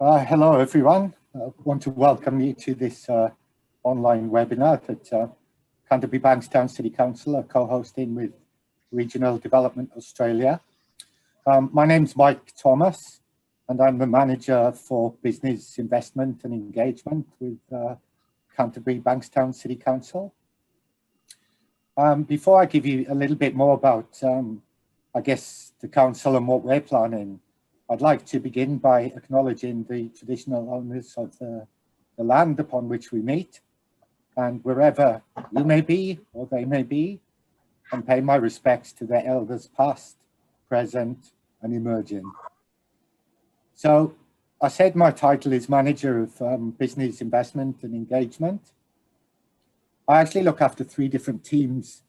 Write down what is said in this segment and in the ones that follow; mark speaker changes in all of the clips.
Speaker 1: Hello, everyone. I want to welcome you to this online webinar that Canterbury-Bankstown City Council are co-hosting with Regional Development Australia. My name's Mike Thomas, and I'm the Manager for Business Investment and Engagement with Canterbury-Bankstown City Council. Before I give you a little bit more about, I guess, the Council and what we're planning, I'd like to begin by acknowledging the traditional owners of the land upon which we meet, and wherever you may be or they may be, and pay my respects to their elders past, present, and emerging. So I said my title is Manager of Business Investment and Engagement. I actually look after three different teams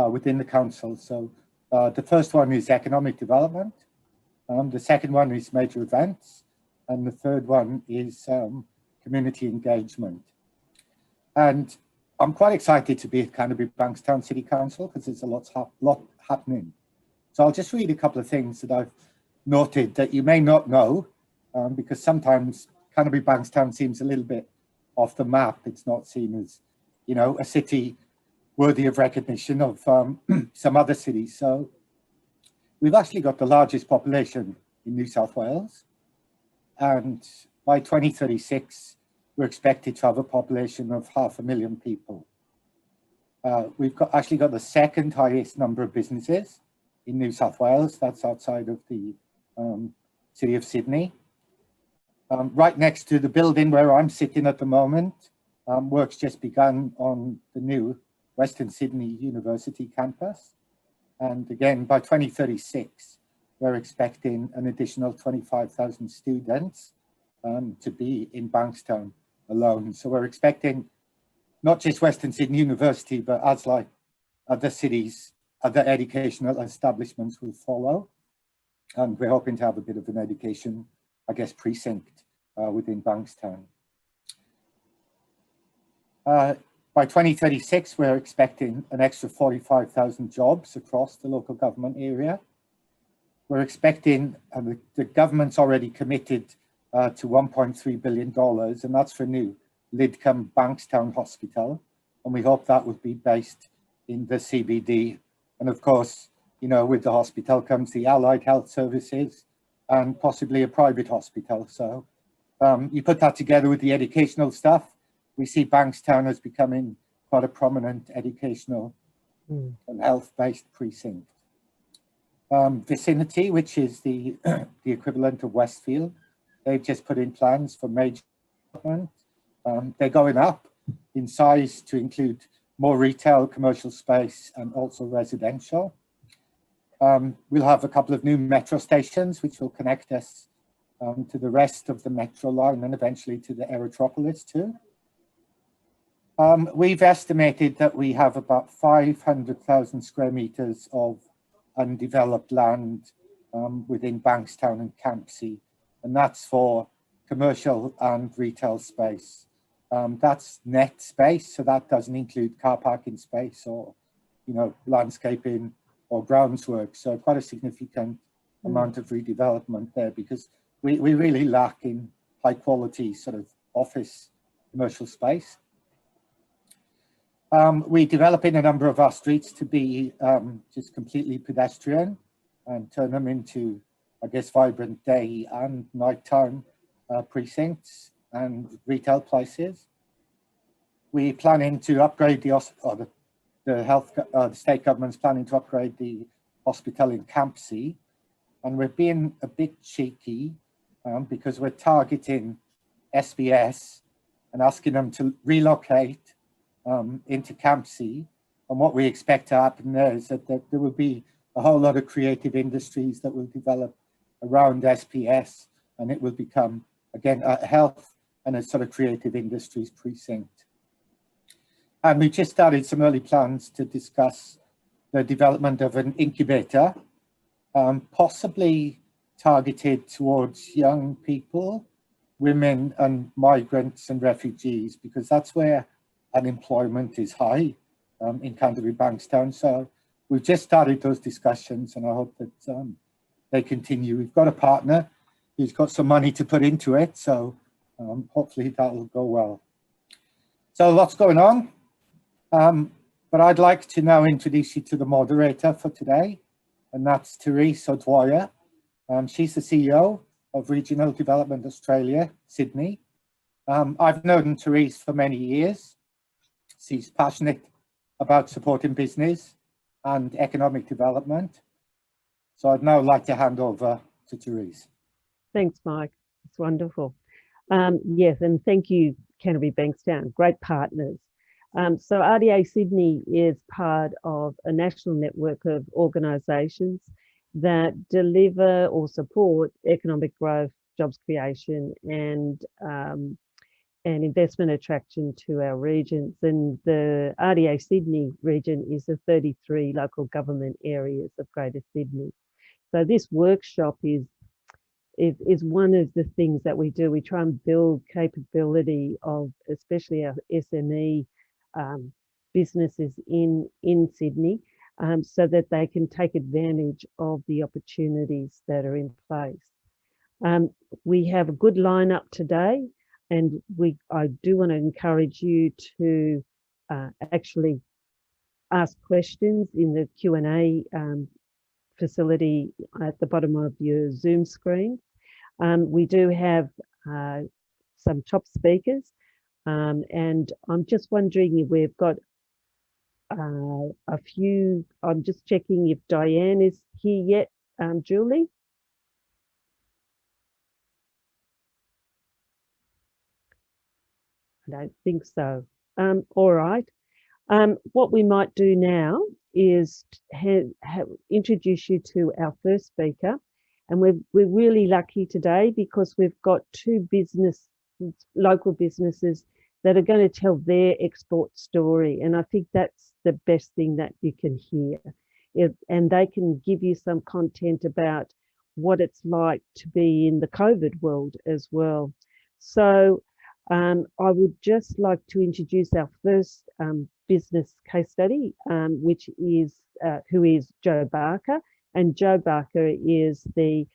Speaker 1: within the council. So the first one is economic development. The second one is major events, and the third one is community engagement. And I'm quite excited to be at Canterbury-Bankstown City Council because there's a lot happening. So I'll just read a couple of things that I've noted that you may not know, because sometimes Canterbury-Bankstown seems a little bit off the map. It's not seen as, you know, a city worthy of recognition of some other cities. So we've actually got the largest population in New South Wales, and by 2036, we're expected to have a population of 500,000 people. We've actually got the second highest number of businesses in New South Wales. That's outside of the city of Sydney. Right next to the building where I'm sitting at the moment, work's just begun on the new Western Sydney University campus. And again, by 2036, we're expecting an additional 25,000 students to be in Bankstown alone. So we're expecting not just Western Sydney University, but as like other cities, other educational establishments will follow. And we're hoping to have a bit of an education, I guess, precinct within Bankstown. By 2036, we're expecting an extra 45,000 jobs across the local government area. We're expecting, and the government's already committed to $1.3 billion, and that's for new Lidcombe Bankstown Hospital. And we hope that will be based in the CBD. And of course, you know, with the hospital comes the allied health services and possibly a private hospital. So you put that together with the educational stuff, we see Bankstown as becoming quite a prominent educational and health-based precinct. Vicinity, which is the equivalent of Westfield, they've just put in plans for major development. They're going up in size to include more retail, commercial space, and also residential. We'll have a couple of new metro stations, which will connect us to the rest of the metro line and eventually to the Aerotropolis too. We've estimated that we have about 500,000 square meters of undeveloped land within Bankstown and Campsie, and that's for commercial and retail space. That's net space, so that doesn't include car parking space or, you know, landscaping or grounds work. So quite a significant amount of redevelopment there, because we really lack in high quality sort of office commercial space. We're developing a number of our streets to be just completely pedestrian and turn them into, I guess, vibrant day and nighttime precincts and retail places. We're planning to upgrade the state government's planning to upgrade the hospital in Campsie, and we're being a bit cheeky because we're targeting SBS and asking them to relocate into Campsie. And what we expect to happen there is that there will be a whole lot of creative industries that will develop around SPS, and it will become, again, a health and a sort of creative industries precinct. And we just started some early plans to discuss the development of an incubator, possibly targeted towards young people, women and migrants and refugees, because that's where unemployment is high in Canterbury-Bankstown. So we've just started those discussions, and I hope that they continue. We've got a partner he's got some money to put into it, so hopefully that'll go well. So lots going on, but I'd like to now introduce you to the moderator for today, and that's Therese O'Dwyer. She's the CEO of Regional Development Australia, Sydney. I've known Therese for many years. She's passionate about supporting business and economic development. So I'd now like to hand over to Therese.
Speaker 2: Thanks, Mike. It's wonderful. Yes, and thank you, Canterbury-Bankstown, great partners. So RDA Sydney is part of a national network of organisations that deliver or support economic growth, jobs creation, and investment attraction to our regions. And the RDA Sydney region is the 33 local government areas of Greater Sydney. So this workshop is one of the things that we do. We try and build capability of especially our SME businesses in Sydney, so that they can take advantage of the opportunities that are in place. We have a good lineup today, and I do want to encourage you to actually ask questions in the Q&A facility at the bottom of your Zoom screen. We do have some top speakers, and I'm just wondering if we've got a few. I'm just checking if Dianne is here yet, Julie. I don't think so. All right. What we might do now is introduce you to our first speaker, and we're really lucky today because we've got two local businesses that are going to tell their export story, and I think that's the best thing that you can hear. And they can give you some content about what it's like to be in the COVID world as well. So I would just like to introduce our first business case study, which is who is Joe Barca. And Joe Barca is the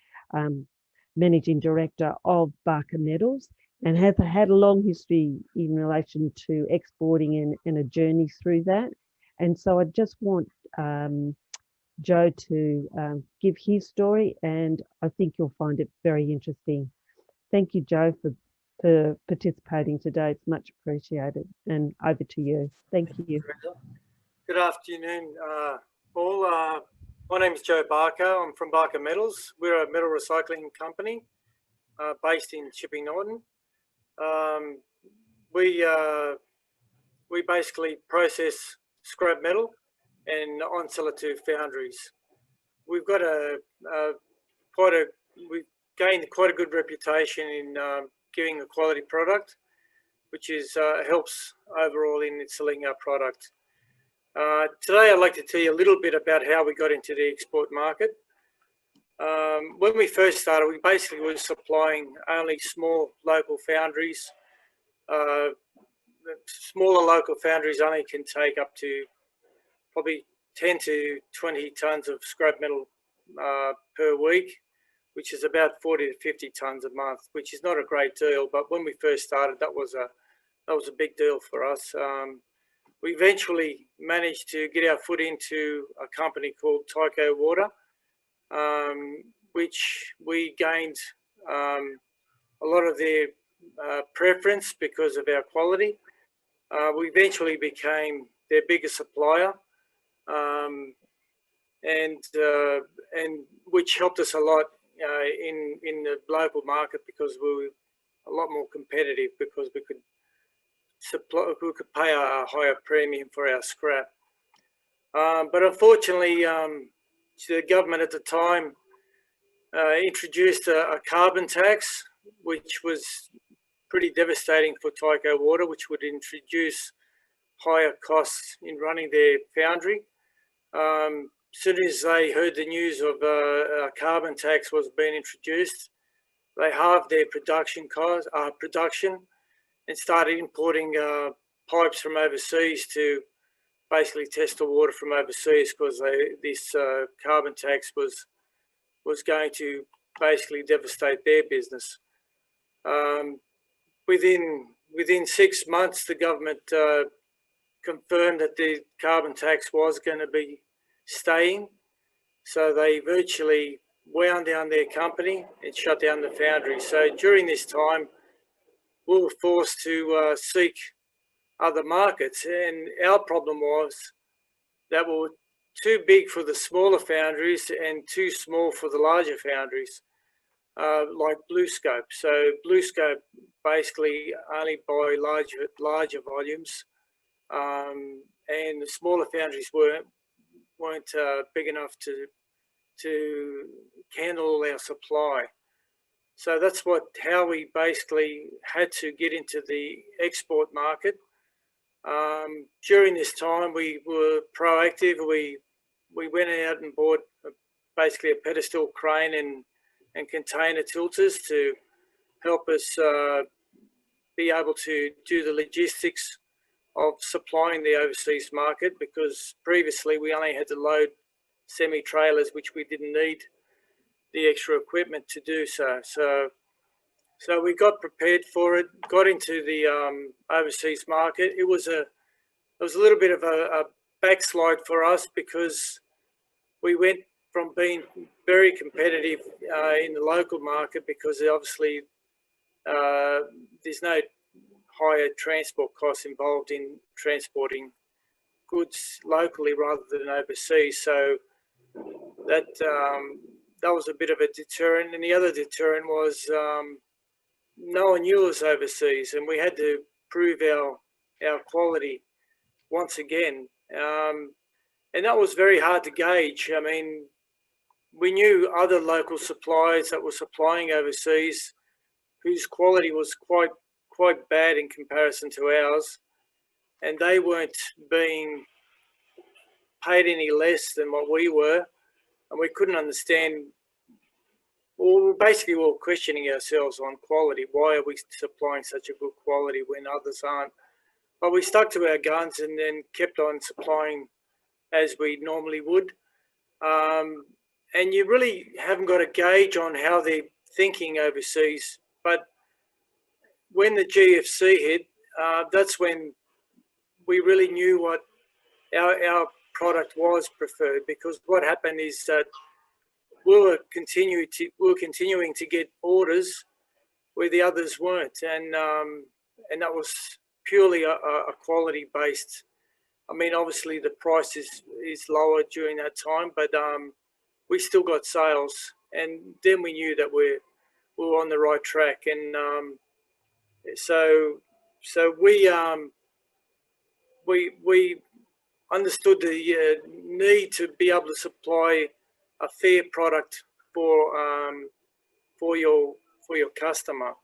Speaker 2: Managing Director of Barca Metals, and has had a long history in relation to exporting and a journey through that. And so I just want Joe to give his story, and I think you'll find it very interesting. Thank you, Joe, for participating today. It's much appreciated. And over to you. Thank you.
Speaker 3: Good afternoon, all. My name is Joe Barca. I'm from Barca Metals. We're a metal recycling company based in Chipping Norton. We basically process scrap metal and on-sell it to foundries. We've got we've gained quite a good reputation in giving a quality product, which is helps overall in selling our product. Today I'd like to tell you a little bit about how we got into the export market. When we first started, we basically were supplying only small local foundries. Smaller local foundries only can take up to probably 10 to 20 tons of scrap metal per week, which is about 40 to 50 tons a month, which is not a great deal. But when we first started, that was a big deal for us. We eventually managed to get our foot into a company called Tyco Water, which we gained a lot of their preference because of our quality. We eventually became their biggest supplier, and which helped us a lot in the local market, because we were a lot more competitive, because we could pay a higher premium for our scrap. But unfortunately, the government at the time introduced a carbon tax, which was pretty devastating for Tyco Water, which would introduce higher costs in running their foundry. As soon as they heard the news of a carbon tax was being introduced, they halved their production and started importing pipes from overseas to basically test the water from overseas, because this carbon tax was going to basically devastate their business. Within 6 months, the government confirmed that the carbon tax was going to be staying. So they virtually wound down their company and shut down the foundry. So during this time, we were forced to seek other markets. And our problem was that we were too big for the smaller foundries and too small for the larger foundries, like BlueScope. So BlueScope basically only buy larger volumes, and the smaller foundries weren't big enough to handle our supply. So that's how we basically had to get into the export market. During this time, we were proactive. We went out and bought basically a pedestal crane and container tilters to help us be able to do the logistics of supplying the overseas market, because previously we only had to load semi-trailers, which we didn't need the extra equipment to do so. So we got prepared for it, got into the overseas market. It was a little bit of a backslide for us, because we went from being very competitive in the local market, because obviously there's no higher transport costs involved in transporting goods locally rather than overseas. So that was a bit of a deterrent. And the other deterrent was no one knew us overseas, and we had to prove our quality once again. And that was very hard to gauge. I mean, we knew other local suppliers that were supplying overseas whose quality was quite bad in comparison to ours, and they weren't being paid any less than what we were, and we couldn't understand. Well, basically we were questioning ourselves on quality. Why are we supplying such a good quality when others aren't? But we stuck to our guns and then kept on supplying as we normally would. And you really haven't got a gauge on how they're thinking overseas. But when the GFC hit, that's when we really knew what our product was preferred, because what happened is that we were continuing to get orders where the others weren't, and that was purely a quality based. I mean, obviously the price is lower during that time, but we still got sales, and then we knew that we were on the right track. And so we understood the need to be able to supply a fair product for your customer.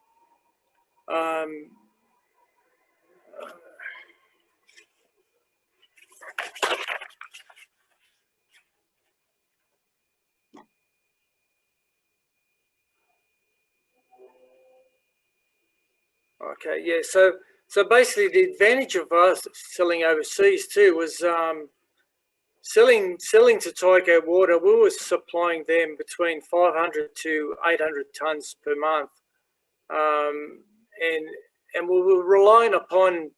Speaker 3: Okay, yeah. So basically, the advantage of us selling overseas too was selling to Tyco Water. We were supplying them between 500 to 800 tons per month, and we were relying on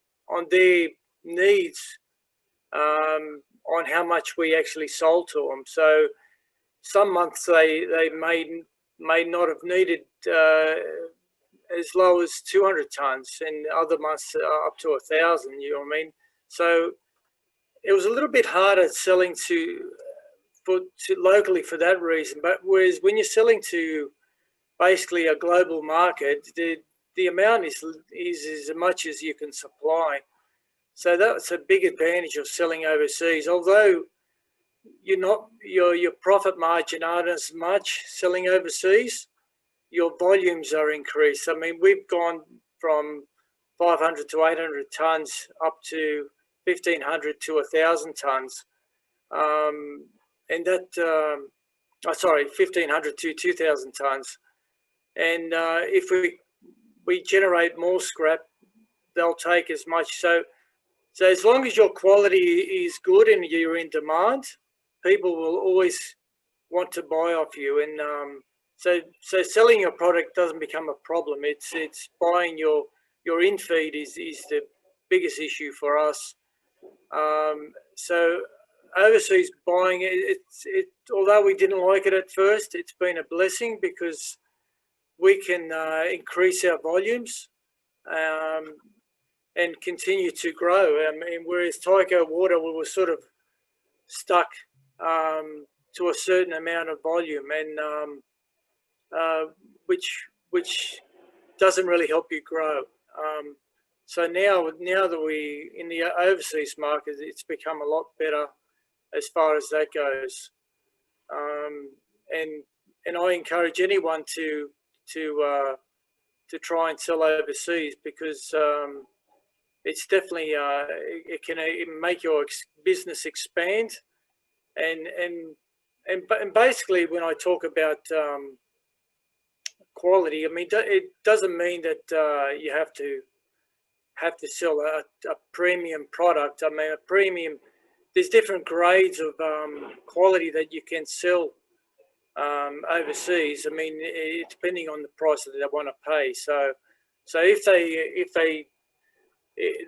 Speaker 3: their needs on how much we actually sold to them. So some months they may not have needed as low as 200 tons, and other months up to 1,000. You know what I mean? So it was a little bit harder selling to locally for that reason. But whereas when you're selling to basically a global market, the amount is as much as you can supply. So that's a big advantage of selling overseas. Although your profit margin aren't as much selling overseas, your volumes are increased. I mean, we've gone from 500 to 800 tons up to 1,500 to 1,000 tons, and that 1,500 to 2,000 tons. And if we generate more scrap, they'll take as much. So as long as your quality is good and you're in demand, people will always want to buy off you. so selling your product doesn't become a problem. It's buying your in-feed is the biggest issue for us. So overseas buying, although we didn't like it at first, it's been a blessing because we can increase our volumes and continue to grow. I mean, whereas Tyco Water, we were sort of stuck to a certain amount of volume, and which doesn't really help you grow. So now that we in the overseas market, it's become a lot better as far as that goes. And I encourage anyone to try and sell overseas because it's definitely it can make your business expand. And basically, when I talk about quality, I mean it doesn't mean that you have to sell a premium product. I mean, a premium. There's different grades of quality that you can sell overseas. I mean, depending on the price that they want to pay. So if they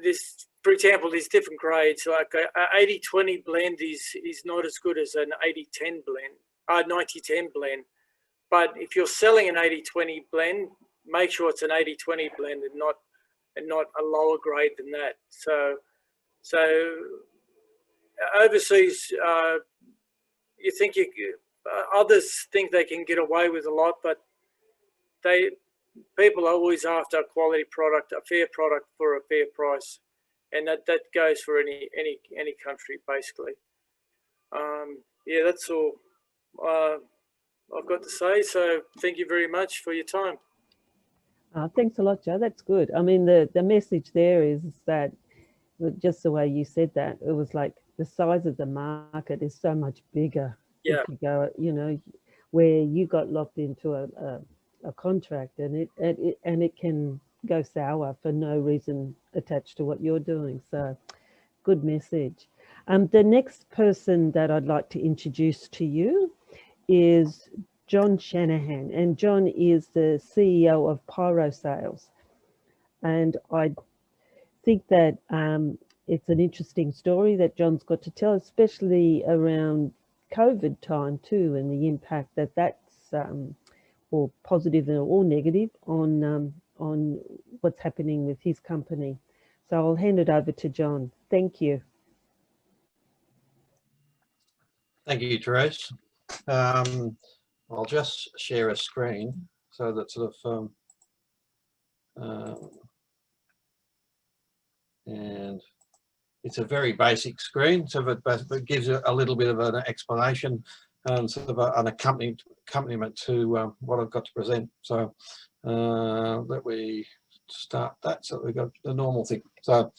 Speaker 3: this, for example, there's different grades. Like a 80-20 blend is not as good as an 80-10 blend, 90-10 blend. But if you're selling an 80-20 blend, make sure it's an 80-20 blend and not a lower grade than that. So overseas, you think others think they can get away with a lot, but people are always after a quality product, a fair product for a fair price, and that goes for any country basically. Yeah, that's all I've got to say. So thank you very much for your time.
Speaker 2: Thanks a lot, Joe. That's good. I mean, the message there is that just the way you said that, it was like the size of the market is so much bigger.
Speaker 3: Yeah.
Speaker 2: If you go, you know, where you got locked into a contract and it can go sour for no reason attached to what you're doing. So good message. The next person that I'd like to introduce to you is John Shanahan, and John is the CEO of Pyrosales. And I think that it's an interesting story that John's got to tell, especially around COVID time too, and the impact that's or positive or negative on what's happening with his company. So I'll hand it over to John. Thank you.
Speaker 4: Thank you, Therese. I'll just share a screen so that sort of and it's a very basic screen, so it gives a little bit of an explanation and sort of an accompaniment to what I've got to present. So let we start that so we've got the normal thing. So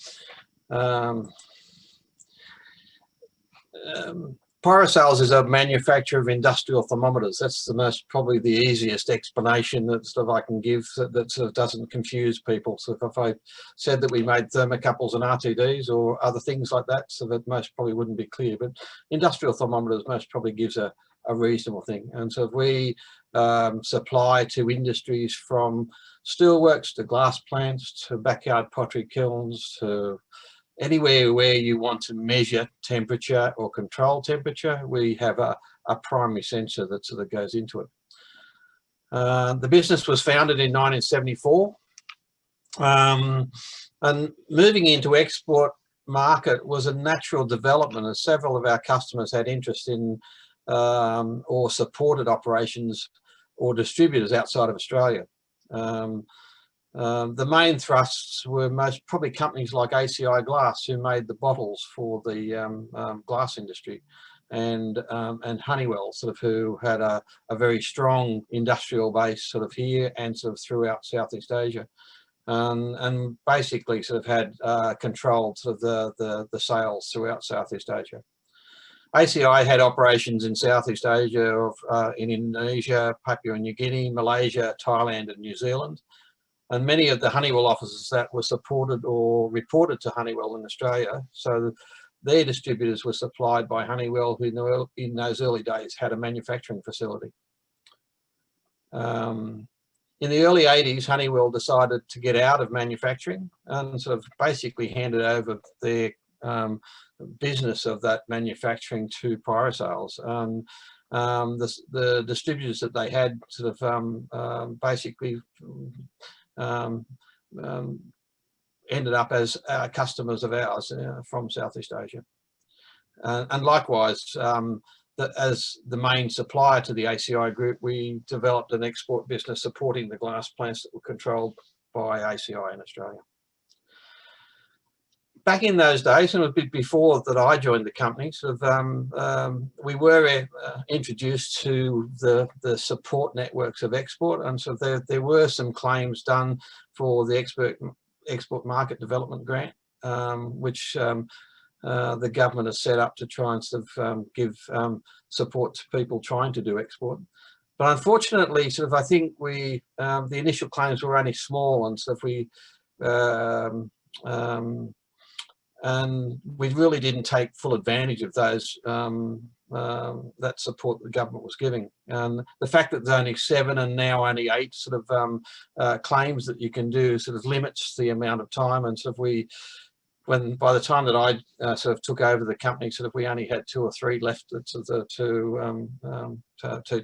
Speaker 4: Pyrosales is a manufacturer of industrial thermometers. That's probably the easiest explanation that sort of I can give that sort of doesn't confuse people. So if I said that we made thermocouples and RTDs or other things like that, so that most probably wouldn't be clear. But industrial thermometers most probably gives a reasonable thing. And so if we supply to industries from steelworks to glass plants to backyard pottery kilns to anywhere where you want to measure temperature or control temperature, we have a primary sensor that sort of goes into it. The business was founded in 1974, and moving into export market was a natural development, as several of our customers had interest in or supported operations or distributors outside of Australia. The main thrusts were most probably companies like ACI Glass, who made the bottles for the glass industry, and Honeywell, sort of, who had a very strong industrial base sort of here and sort of throughout Southeast Asia, and basically sort of had controlled sort of the sales throughout Southeast Asia. ACI had operations in Southeast Asia, in Indonesia, Papua New Guinea, Malaysia, Thailand and New Zealand. And many of the Honeywell offices that were supported or reported to Honeywell in Australia, so their distributors were supplied by Honeywell, who in those early days had a manufacturing facility. In the early 80s, Honeywell decided to get out of manufacturing and sort of basically handed over their business of that manufacturing to Pyrosales. The distributors that they had sort of basically ended up as customers of ours from Southeast Asia. And likewise, as the main supplier to the ACI group, we developed an export business supporting the glass plants that were controlled by ACI in Australia. Back in those days, and a bit before that I joined the company, sort of, we were introduced to the support networks of export, and so there were some claims done for the export market development grant, which the government has set up to try and sort of give support to people trying to do export. But unfortunately, sort of, I think the initial claims were only small, and sort of and we really didn't take full advantage of those that support the government was giving. And the fact that there's only 7 and now only 8 sort of claims that you can do sort of limits the amount of time. And sort of by the time that I sort of took over the company, sort of we only had 2 or 3 left to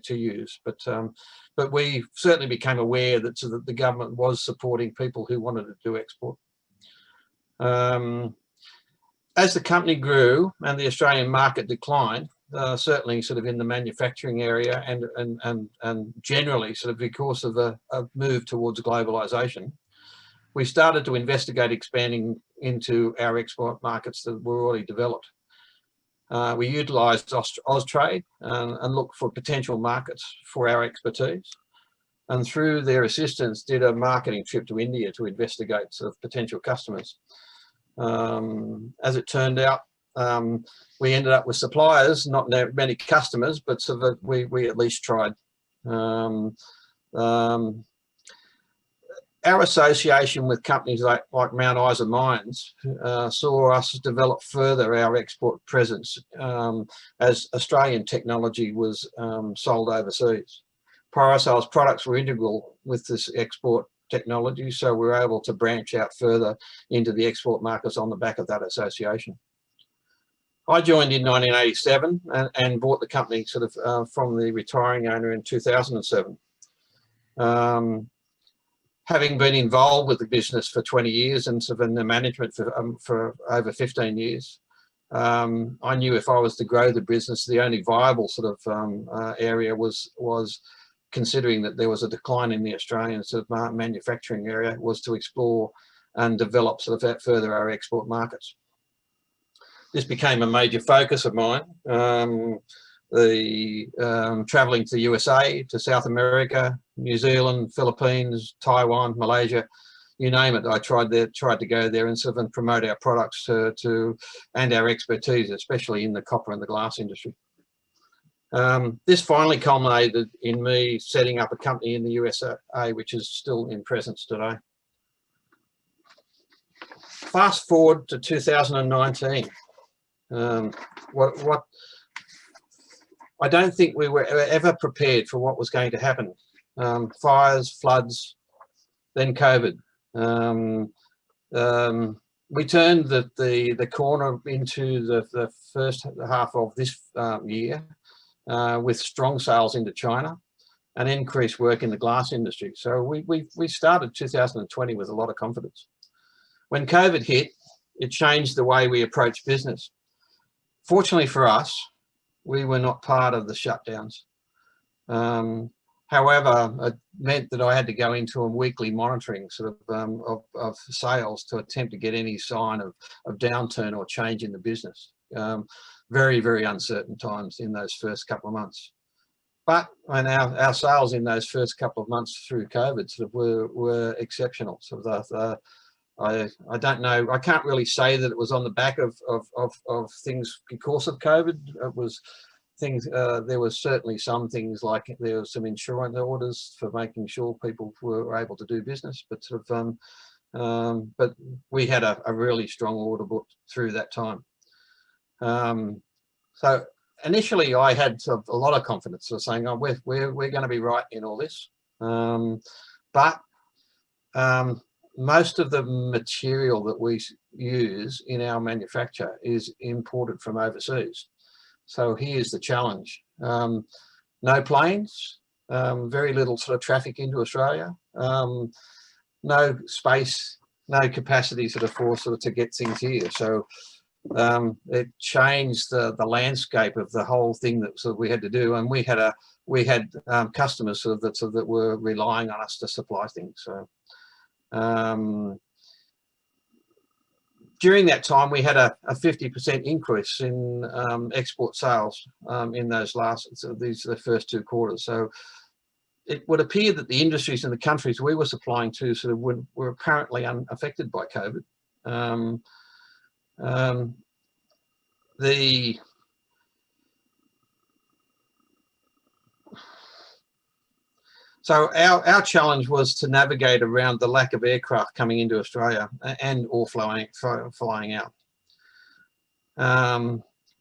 Speaker 4: use. But we certainly became aware that sort of the government was supporting people who wanted to do export. As the company grew and the Australian market declined, certainly sort of in the manufacturing area and generally sort of because of a move towards globalization, we started to investigate expanding into our export markets that were already developed. We utilised Austrade and looked for potential markets for our expertise, and through their assistance did a marketing trip to India to investigate sort of potential customers. As it turned out, we ended up with suppliers, not many customers, but so that we at least tried. Our association with companies like Mount Isa Mines saw us develop further our export presence as Australian technology was sold overseas. Pyrosales products were integral with this export technology, so we were able to branch out further into the export markets on the back of that association. I joined in 1987 and bought the company sort of from the retiring owner in 2007. Having been involved with the business for 20 years and sort of in the management for over 15 years, I knew if I was to grow the business, the only viable sort of area was considering that there was a decline in the Australian sort of manufacturing area, was to explore and develop sort of further our export markets. This became a major focus of mine. Traveling to the USA, to South America, New Zealand, Philippines, Taiwan, Malaysia, you name it. I tried to go there and sort of promote our products and our expertise, especially in the copper and the glass industry. This finally culminated in me setting up a company in the USA, which is still in presence today. Fast forward to 2019. I don't think we were ever prepared for what was going to happen. Fires, floods, then COVID. We turned the corner into the first half of this year with strong sales into China and increased work in the glass industry. So we started 2020 with a lot of confidence. When COVID hit, it changed the way we approach business. Fortunately for us, we were not part of the shutdowns. However, it meant that I had to go into a weekly monitoring sort of sales to attempt to get any sign of downturn or change in the business. Very, very uncertain times in those first couple of months. But our sales in those first couple of months through COVID sort of were exceptional. So I don't know, I can't really say that it was on the back of things because of COVID. It was things, there was certainly some things like there was some insurance orders for making sure people were able to do business, but sort of, but we had a really strong order book through that time. So initially I had sort of a lot of confidence of saying, oh, we're going to be right in all this. But most of the material that we use in our manufacture is imported from overseas. So here's the challenge. No planes, very little sort of traffic into Australia, no space, no capacity sort of for sort of to get things here. So it changed the landscape of the whole thing that sort of we had to do, and we had customers sort of that were relying on us to supply things. So during that time, we had a 50% increase in export sales in those the first 2 quarters. So it would appear that the industries and the countries we were supplying to sort of were apparently unaffected by COVID. So our challenge was to navigate around the lack of aircraft coming into Australia and or flying out.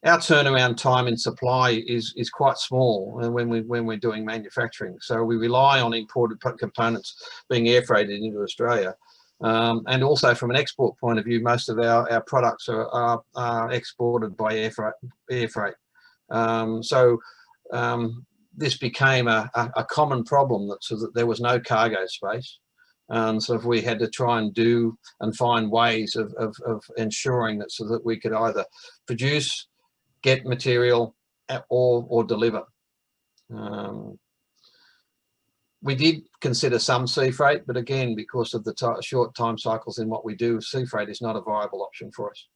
Speaker 4: Our turnaround time in supply is quite small when we're doing manufacturing. So we rely on imported components being air freighted into Australia. And also from an export point of view, most of our products are exported by air freight. This became a common problem so that there was no cargo space. So if we had to try and do and find ways of ensuring that so that we could either produce, get material or deliver. We did consider some sea freight, but again, because of the short time cycles in what we do, sea freight is not a viable option for us.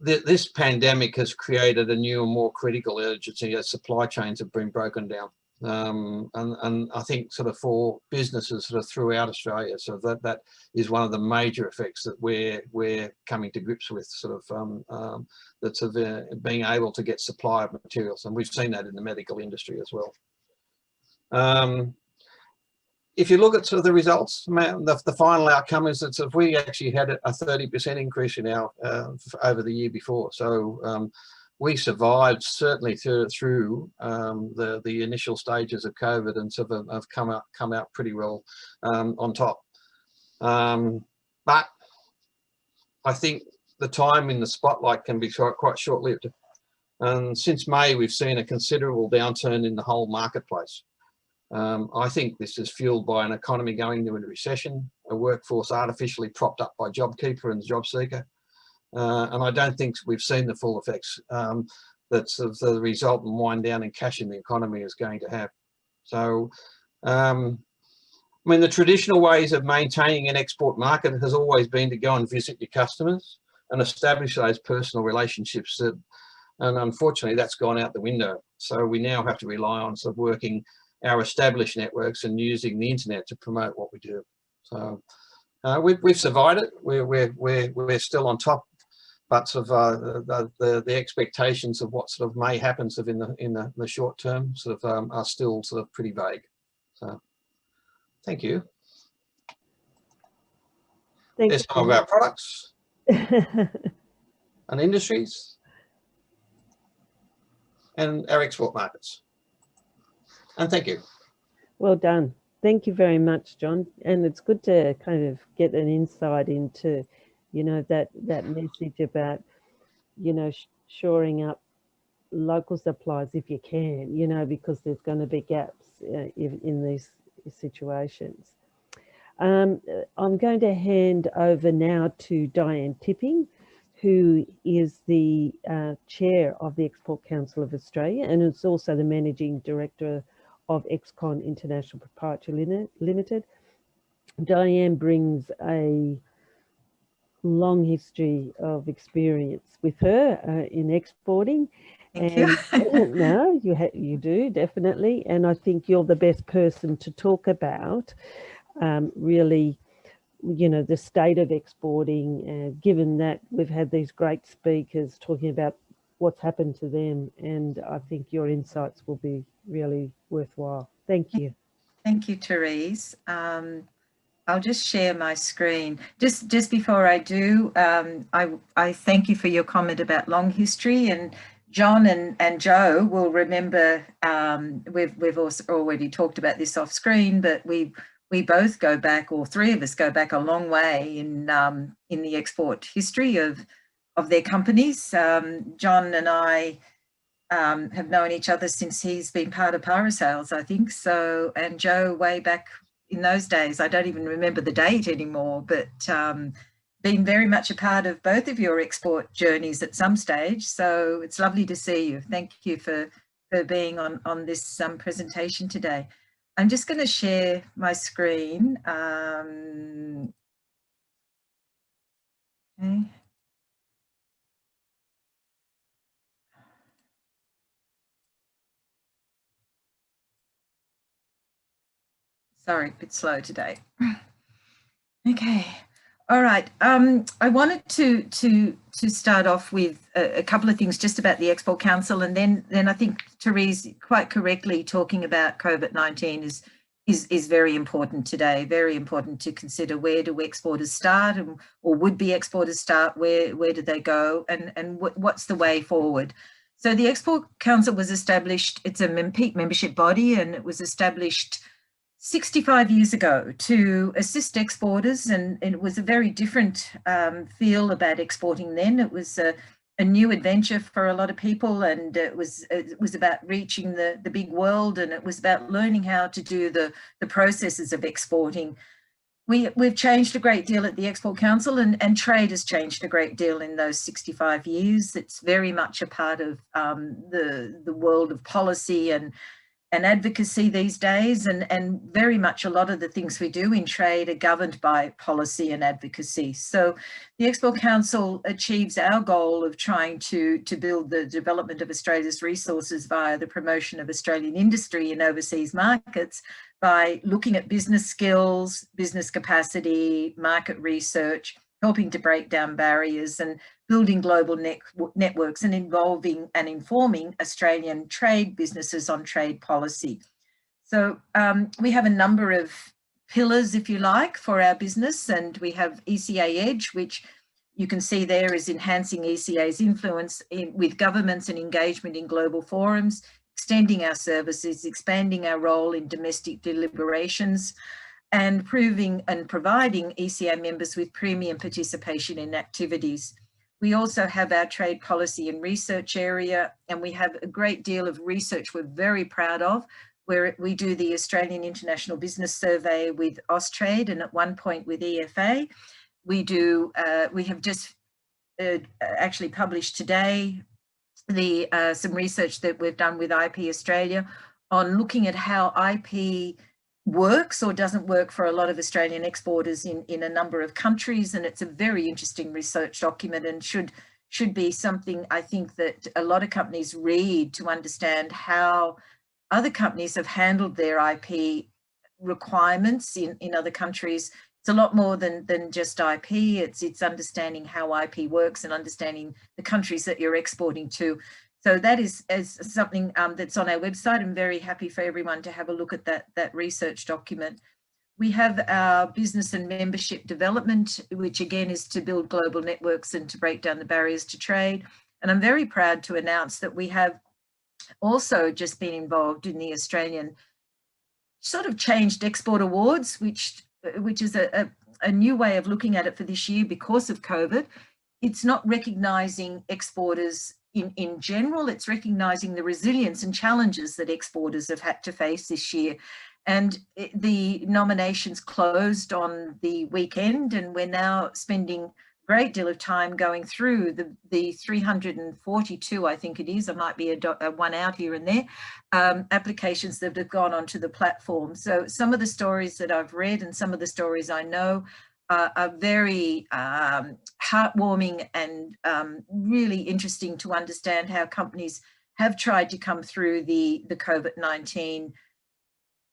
Speaker 4: This pandemic has created a new and more critical urgency as supply chains have been broken down. And I think sort of for businesses sort of throughout Australia, so that is one of the major effects that we're coming to grips with, sort of that's being able to get supply of materials, and we've seen that in the medical industry as well. If you look at sort of the results, the final outcome is that if we actually had a 30% increase in our over the year before. So we survived certainly through the initial stages of COVID, and sort of have come out pretty well on top. But I think the time in the spotlight can be quite short-lived. And since May, we've seen a considerable downturn in the whole marketplace. I think this is fueled by an economy going into a recession, a workforce artificially propped up by JobKeeper and JobSeeker. And I don't think we've seen the full effects that sort of the resultant wind down in cash in the economy is going to have. So, I mean, the traditional ways of maintaining an export market has always been to go and visit your customers and establish those personal relationships. And unfortunately, that's gone out the window. So we now have to rely on sort of working our established networks and using the internet to promote what we do. So we've survived it. We're still on top, but sort of the expectations of what sort of may happen sort of in the short term sort of are still sort of pretty vague. So thank you. There's some of our products and industries and our export markets. And thank you.
Speaker 2: Well done. Thank you very much, John. And it's good to kind of get an insight into, you know, that message about, you know, shoring up local supplies if you can, you know, because there's going to be gaps in these situations. I'm going to hand over now to Dianne Tipping, who is the chair of the Export Council of Australia, and is also the managing director of Kwon International Proprietary Limited. Dianne brings a long history of experience with her in exporting.
Speaker 5: Thank you.
Speaker 2: No, you do, definitely. And I think you're the best person to talk about really, you know, the state of exporting, given that we've had these great speakers talking about what's happened to them. And I think your insights will be really worthwhile. Thank you.
Speaker 5: Thank you, Therese. I'll just share my screen. Just before I do, I thank you for your comment about long history, and John and Joe will remember, we've also already talked about this off screen, but we both go back, or three of us go back a long way in the export history of their companies. John and I have known each other since he's been part of Pyrosales, I think. So, and Joe way back in those days, I don't even remember the date anymore, but been very much a part of both of your export journeys at some stage. So it's lovely to see you. Thank you for being on this presentation today. I'm just going to share my screen. Okay. Sorry, a bit slow today. Okay. All right. I wanted to start off with a couple of things just about the Export Council, and then I think Therese quite correctly talking about COVID-19 is very important today. Very important to consider, where do exporters start, or would-be exporters start? Where do they go, and what's the way forward? So the Export Council was established. It's a peak membership body, and it was established 65 years ago to assist exporters, and it was a very different feel about exporting then. It was a new adventure for a lot of people, and it was about reaching the big world, and it was about learning how to do the processes of exporting. We've changed a great deal at the Export Council, and trade has changed a great deal in those 65 years. It's very much a part of the world of policy and advocacy these days, and very much a lot of the things we do in trade are governed by policy and advocacy. So the Export Council achieves our goal of trying to build the development of Australia's resources via the promotion of Australian industry in overseas markets by looking at business skills, business capacity, market research, helping to break down barriers and building global networks, and involving and informing Australian trade businesses on trade policy. So we have a number of pillars, if you like, for our business, and we have ECA Edge, which you can see there is enhancing ECA's influence with governments and engagement in global forums, extending our services, expanding our role in domestic deliberations, and proving and providing ECA members with premium participation in activities. We also have our trade policy and research area, and we have a great deal of research we're very proud of, where we do the Australian International Business Survey with Austrade, and at one point with EFA. We have just actually published today some research that we've done with IP Australia on looking at how IP works or doesn't work for a lot of Australian exporters in a number of countries, and it's a very interesting research document, and should be something I think that a lot of companies read to understand how other companies have handled their IP requirements in other countries. It's a lot more than just IP. It's understanding how IP works and understanding the countries that you're exporting to. So that is something that's on our website. I'm very happy for everyone to have a look at that research document. We have our business and membership development, which again is to build global networks and to break down the barriers to trade. And I'm very proud to announce that we have also just been involved in the Australian sort of changed export awards, which is a new way of looking at it for this year because of COVID. It's not recognising exporters in general, it's recognising the resilience and challenges that exporters have had to face this year. And the nominations closed on the weekend, and we're now spending a great deal of time going through the 342, I think it is, there might be a one out here and there, applications that have gone onto the platform. So some of the stories that I've read and some of the stories I know are very heartwarming and really interesting to understand how companies have tried to come through the COVID-19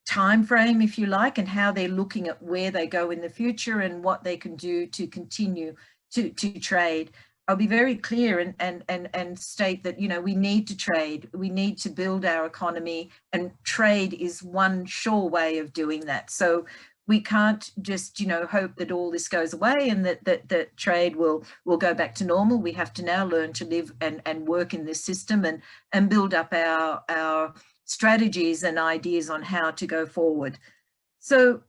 Speaker 5: timeframe, if you like, and how they're looking at where they go in the future and what they can do to continue to trade. I'll be very clear and state that, you know, we need to trade, we need to build our economy, and trade is one sure way of doing that. So We can't just, hope that all this goes away and that trade will go back to normal. We have to now learn to live and work in this system and build up our strategies and ideas on how to go forward. So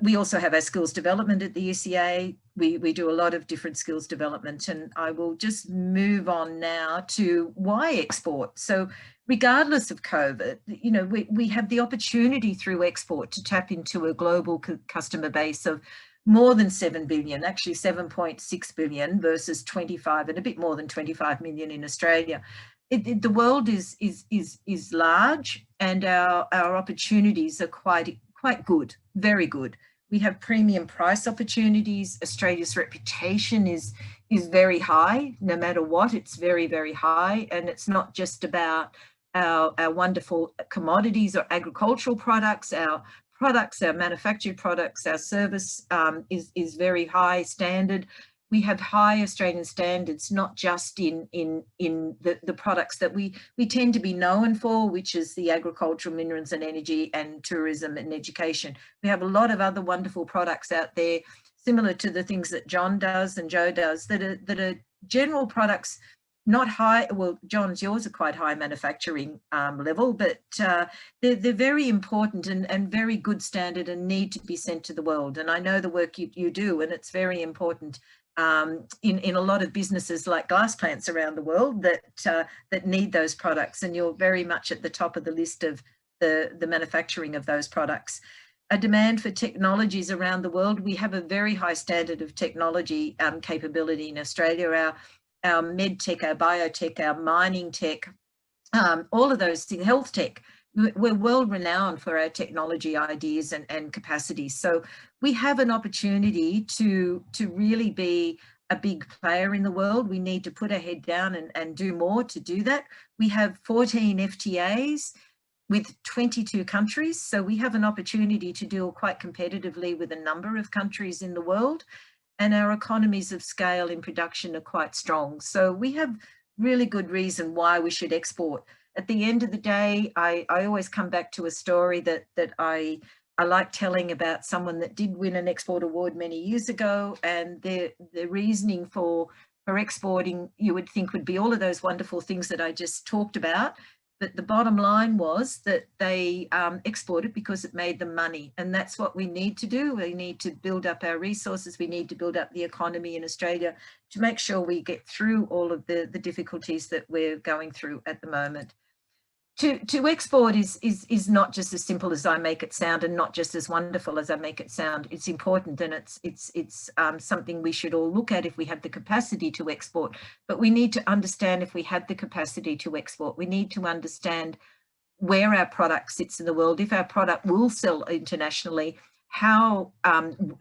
Speaker 5: we also have our skills development at the UCA. We do a lot of different skills development, and I will just move on now to why export. So regardless of COVID, we have the opportunity through export to tap into a global customer base of more than 7 billion, actually 7.6 billion versus 25 and a bit more than 25 million in Australia. The world is large, and our opportunities are quite good, very good. We have premium price opportunities. Australia's reputation is very high, no matter what. It's very, very high, and it's not just about our wonderful commodities or agricultural products. Our manufactured products, our service is very high standard. We have high Australian standards, not just in the products that we tend to be known for, which is the agricultural, minerals and energy, and tourism and education. We have a lot of other wonderful products out there, similar to the things that John does and Joe does, that are general products, not high. Well, John's, yours are quite high manufacturing level, but they're very important and very good standard and need to be sent to the world. And I know the work you do, and it's very important. In a lot of businesses like glass plants around the world that need those products, and you're very much at the top of the list of the manufacturing of those products. A demand for technologies around the world. We have a very high standard of technology capability in Australia. Our med tech, our biotech, our mining tech, all of those things, health tech. We're world renowned for our technology ideas and capacities. So we have an opportunity to really be a big player in the world. We need to put our head down and do more to do that. We have 14 FTAs with 22 countries. So we have an opportunity to deal quite competitively with a number of countries in the world. And our economies of scale in production are quite strong. So we have really good reason why we should export. At the end of the day, I always come back to a story that I like telling about someone that did win an export award many years ago, and the reasoning for exporting, you would think, would be all of those wonderful things that I just talked about. But the bottom line was that they exported because it made them money. And that's what we need to do. We need to build up our resources. We need to build up the economy in Australia to make sure we get through all of the difficulties that we're going through at the moment. To export is not just as simple as I make it sound, and not just as wonderful as I make it sound. It's important, and it's something we should all look at if we have the capacity to export. But we need to understand if we have the capacity to export. We need to understand where our product sits in the world. If our product will sell internationally, how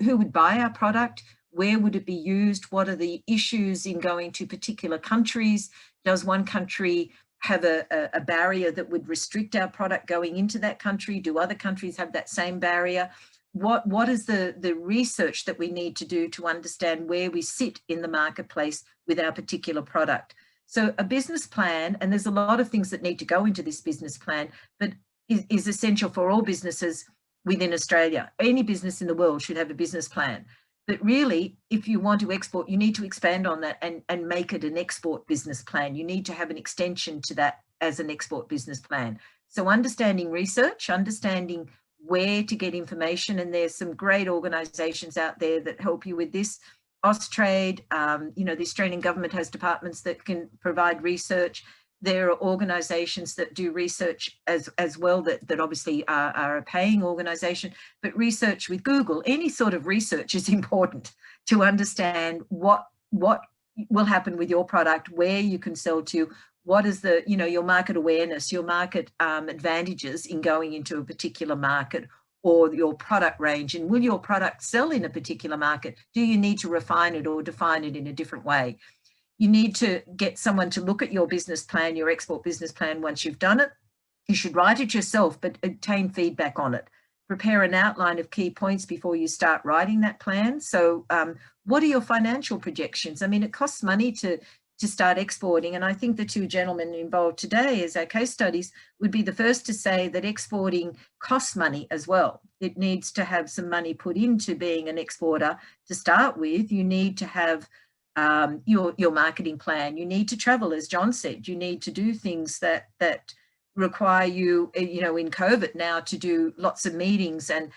Speaker 5: who would buy our product? Where would it be used? What are the issues in going to particular countries? Does one country have a barrier that would restrict our product going into that country? Do other countries have that same barrier? What is the research that we need to do to understand where we sit in the marketplace with our particular product? So a business plan, and there's a lot of things that need to go into this business plan, but is essential for all businesses within Australia. Any business in the world should have a business plan. But really, if you want to export, you need to expand on that and make it an export business plan. You need to have an extension to that as an export business plan. So understanding research, understanding where to get information, and there's some great organisations out there that help you with this. Austrade, the Australian government has departments that can provide research. There are organisations that do research as well that obviously are a paying organisation, but research with Google, any sort of research is important to understand what will happen with your product, where you can sell to, what is the, your market awareness, your market advantages in going into a particular market, or your product range, and will your product sell in a particular market? Do you need to refine it or define it in a different way? You need to get someone to look at your business plan, your export business plan. Once you've done it, you should write it yourself, but obtain feedback on it. Prepare an outline of key points before you start writing that plan. So what are your financial projections? I mean, it costs money to start exporting. And I think the two gentlemen involved today as our case studies would be the first to say that exporting costs money as well. It needs to have some money put into being an exporter to start with. You need to have your marketing plan. You need to travel, as John said. You need to do things that require you, you know, in COVID now, to do lots of meetings and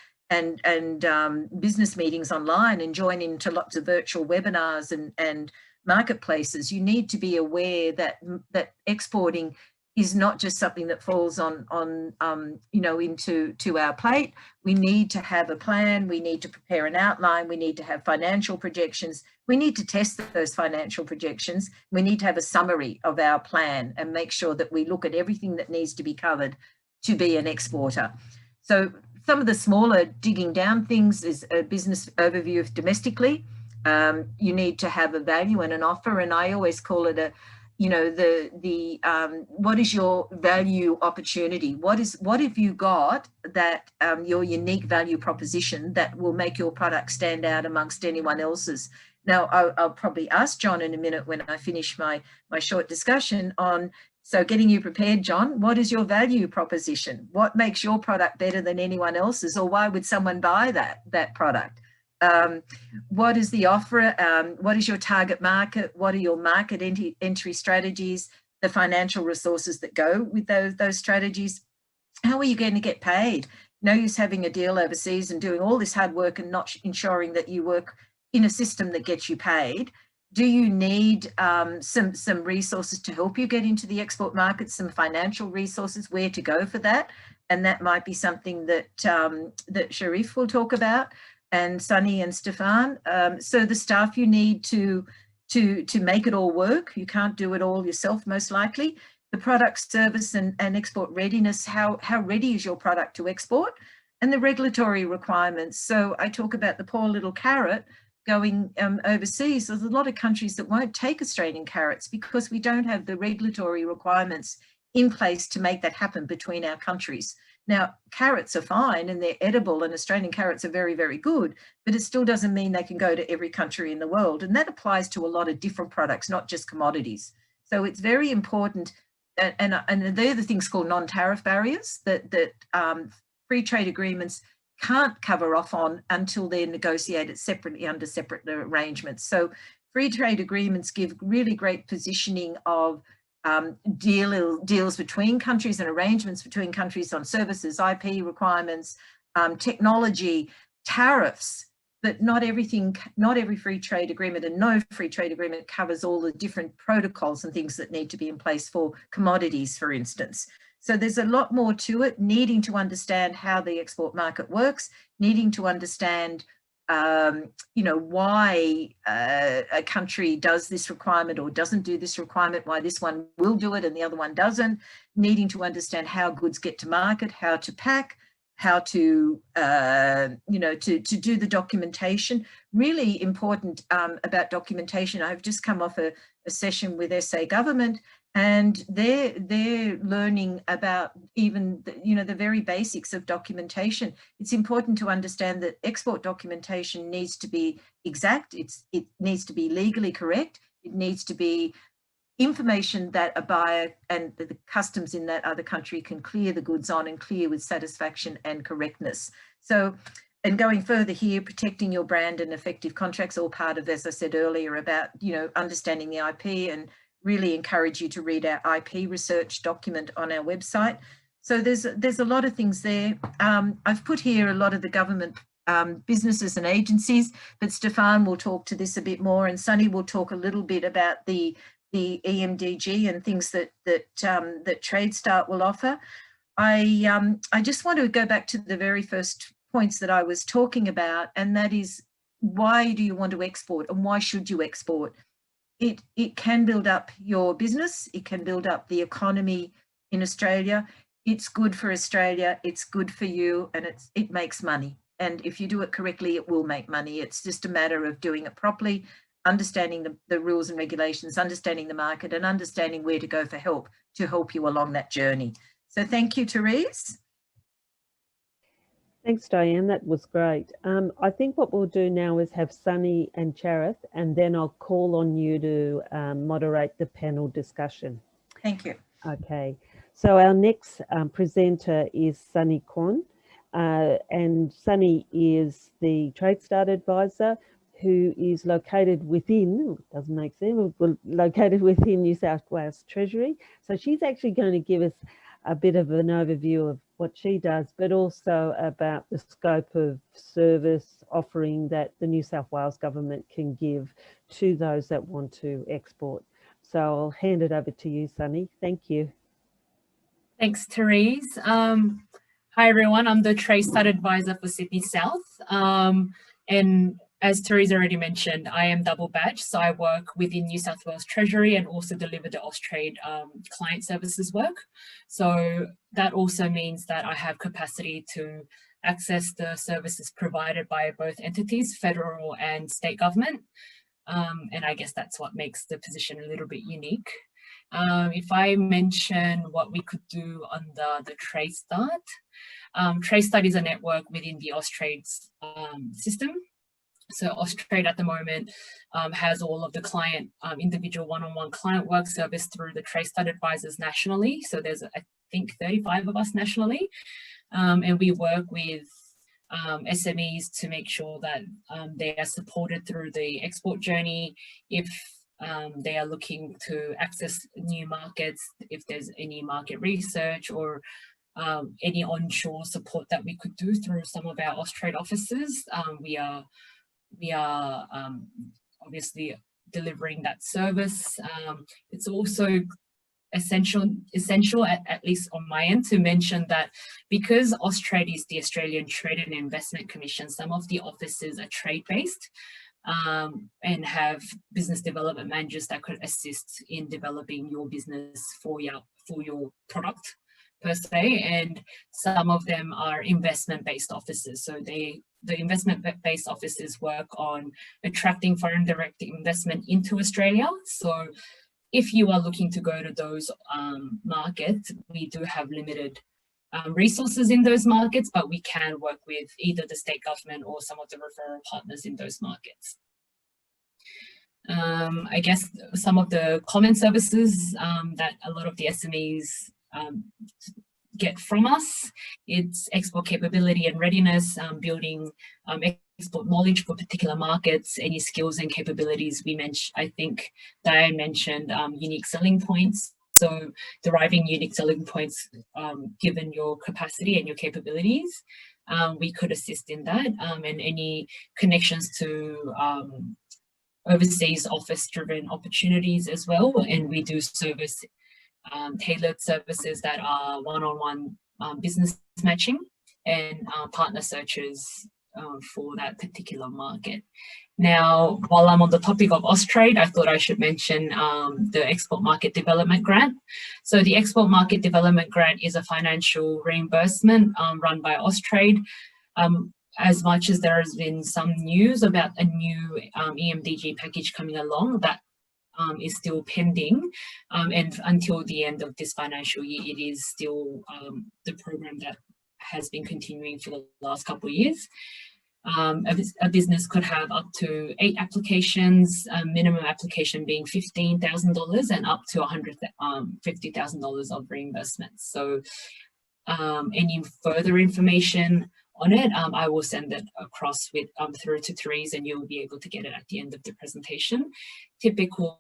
Speaker 5: business meetings online and join into lots of virtual webinars and marketplaces. You need to be aware that exporting is not just something that falls on you know, into our plate. We need to have a plan. We need to prepare an outline. We need to have financial projections. We need to test those financial projections. We need to have a summary of our plan and make sure that we look at everything that needs to be covered to be an exporter. So some of the smaller digging down things is a business overview of domestically. You need to have a value and an offer, and I always call it a, you know, what is your value opportunity? What have you got that your unique value proposition that will make your product stand out amongst anyone else's? Now, I'll probably ask John in a minute when I finish my short discussion on, so getting you prepared, John, what is your value proposition? What makes your product better than anyone else's, or why would someone buy that product? What is the offer? What is your target market? What are your market entry strategies? The financial resources that go with those strategies? How are you going to get paid? No use having a deal overseas and doing all this hard work and not ensuring that you work in a system that gets you paid. Do you need some resources to help you get into the export market, some financial resources, where to go for that? And that might be something that that Charith will talk about, and Sunny and Stefan. So the staff you need to make it all work. You can't do it all yourself, most likely. The product, service and export readiness, how ready is your product to export? And the regulatory requirements. So I talk about the poor little carrot going overseas. There's a lot of countries that won't take Australian carrots because we don't have the regulatory requirements in place to make that happen between our countries. Now, carrots are fine and they're edible, and Australian carrots are very, very good, but it still doesn't mean they can go to every country in the world. And that applies to a lot of different products, not just commodities. So it's very important, and they're the things called non-tariff barriers that free trade agreements can't cover off on until they're negotiated separately under separate arrangements. So free trade agreements give really great positioning of deals between countries and arrangements between countries on services, IP requirements, technology, tariffs, but not every free trade agreement, and no free trade agreement covers all the different protocols and things that need to be in place for commodities, for instance. So there's a lot more to it, needing to understand how the export market works, needing to understand you know, why a country does this requirement or doesn't do this requirement, why this one will do it and the other one doesn't, needing to understand how goods get to market, how to pack, how to, you know, to do the documentation. Really important about documentation. I've just come off a session with SA Government, and they're learning about even the very basics of documentation. It's important to understand that export documentation needs to be exact. It needs to be legally correct. It needs to be information that a buyer and the customs in that other country can clear the goods on and clear with satisfaction and correctness. So, and going further here, protecting your brand and effective contracts, all part of, as I said earlier, about understanding the IP, and really encourage you to read our IP research document on our website. So there's a lot of things there. I've put here a lot of the government businesses and agencies, but Stefan will talk to this a bit more, and Sunny will talk a little bit about the EMDG and things that TradeStart will offer. I just want to go back to the very first points that I was talking about, and that is, why do you want to export and why should you export? It can build up your business, it can build up the economy in Australia. It's good for Australia, it's good for you, and it makes money. And if you do it correctly, it will make money. It's just a matter of doing it properly, understanding the rules and regulations, understanding the market, and understanding where to go for help to help you along that journey. So thank you, Therese.
Speaker 2: Thanks, Dianne. That was great. I think what we'll do now is have Sunny and Charith, and then I'll call on you to moderate the panel discussion.
Speaker 5: Thank you.
Speaker 2: Okay. So our next presenter is Sunny Kwon, and Sunny is the Trade Start Advisor who is located within, doesn't make sense, located within New South Wales Treasury. So she's actually going to give us a bit of an overview of what she does, but also about the scope of service offering that the New South Wales government can give to those that want to export. So I'll hand it over to you, Sunny. Thank you.
Speaker 6: Thanks, Therese. Hi, everyone. I'm the Trade Start Advisor for Sydney South. And as Therese already mentioned, I am double badged, so I work within New South Wales Treasury and also deliver the Austrade client services work. So that also means that I have capacity to access the services provided by both entities, federal and state government. And I guess that's what makes the position a little bit unique. If I mention what we could do under the Trade Start, Trade Start is a network within the Austrade's system. So Austrade at the moment has all of the client, individual one-on-one client work service through the Trade Start advisors nationally. So there's, I think, 35 of us nationally. And we work with SMEs to make sure that they are supported through the export journey. If they are looking to access new markets, if there's any market research or any onshore support that we could do through some of our Austrade offices, we are obviously delivering that service. It's also essential at least on my end, to mention that because Austrade is the Australian Trade and Investment Commission, some of the offices are trade-based and have business development managers that could assist in developing your business for your product per se, and some of them are investment-based offices. So the investment-based offices work on attracting foreign direct investment into Australia. So if you are looking to go to those markets, we do have limited resources in those markets, but we can work with either the state government or some of the referral partners in those markets. I guess some of the common services that a lot of the SMEs get from us, it's export capability and readiness, building export knowledge for particular markets, any skills and capabilities we mentioned. I think Dianne mentioned unique selling points. So deriving unique selling points given your capacity and your capabilities, we could assist in that, and any connections to overseas office-driven opportunities as well. And we do service tailored services that are one-on-one business matching and partner searches for that particular market. Now, while I'm on the topic of Austrade, I thought I should mention the Export Market Development Grant. So the Export Market Development Grant is a financial reimbursement run by Austrade. As much as there has been some news about a new EMDG package coming along, that is still pending, and until the end of this financial year, it is still the program that has been continuing for the last couple of years. A business could have up to 8 applications, minimum application being $15,000 and up to $150,000 of reimbursements. So any further information on it, I will send it across with through to Therese, and you'll be able to get it at the end of the presentation. Typical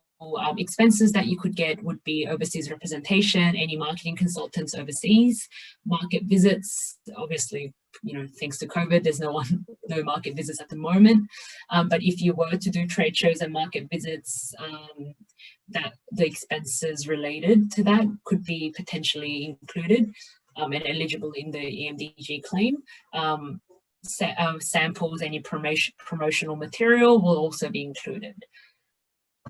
Speaker 6: expenses that you could get would be overseas representation, any marketing consultants overseas, market visits. Obviously, you know, thanks to COVID, there's no market visits at the moment. But if you were to do trade shows and market visits, that the expenses related to that could be potentially included and eligible in the EMDG claim. Samples, any promotional material will also be included.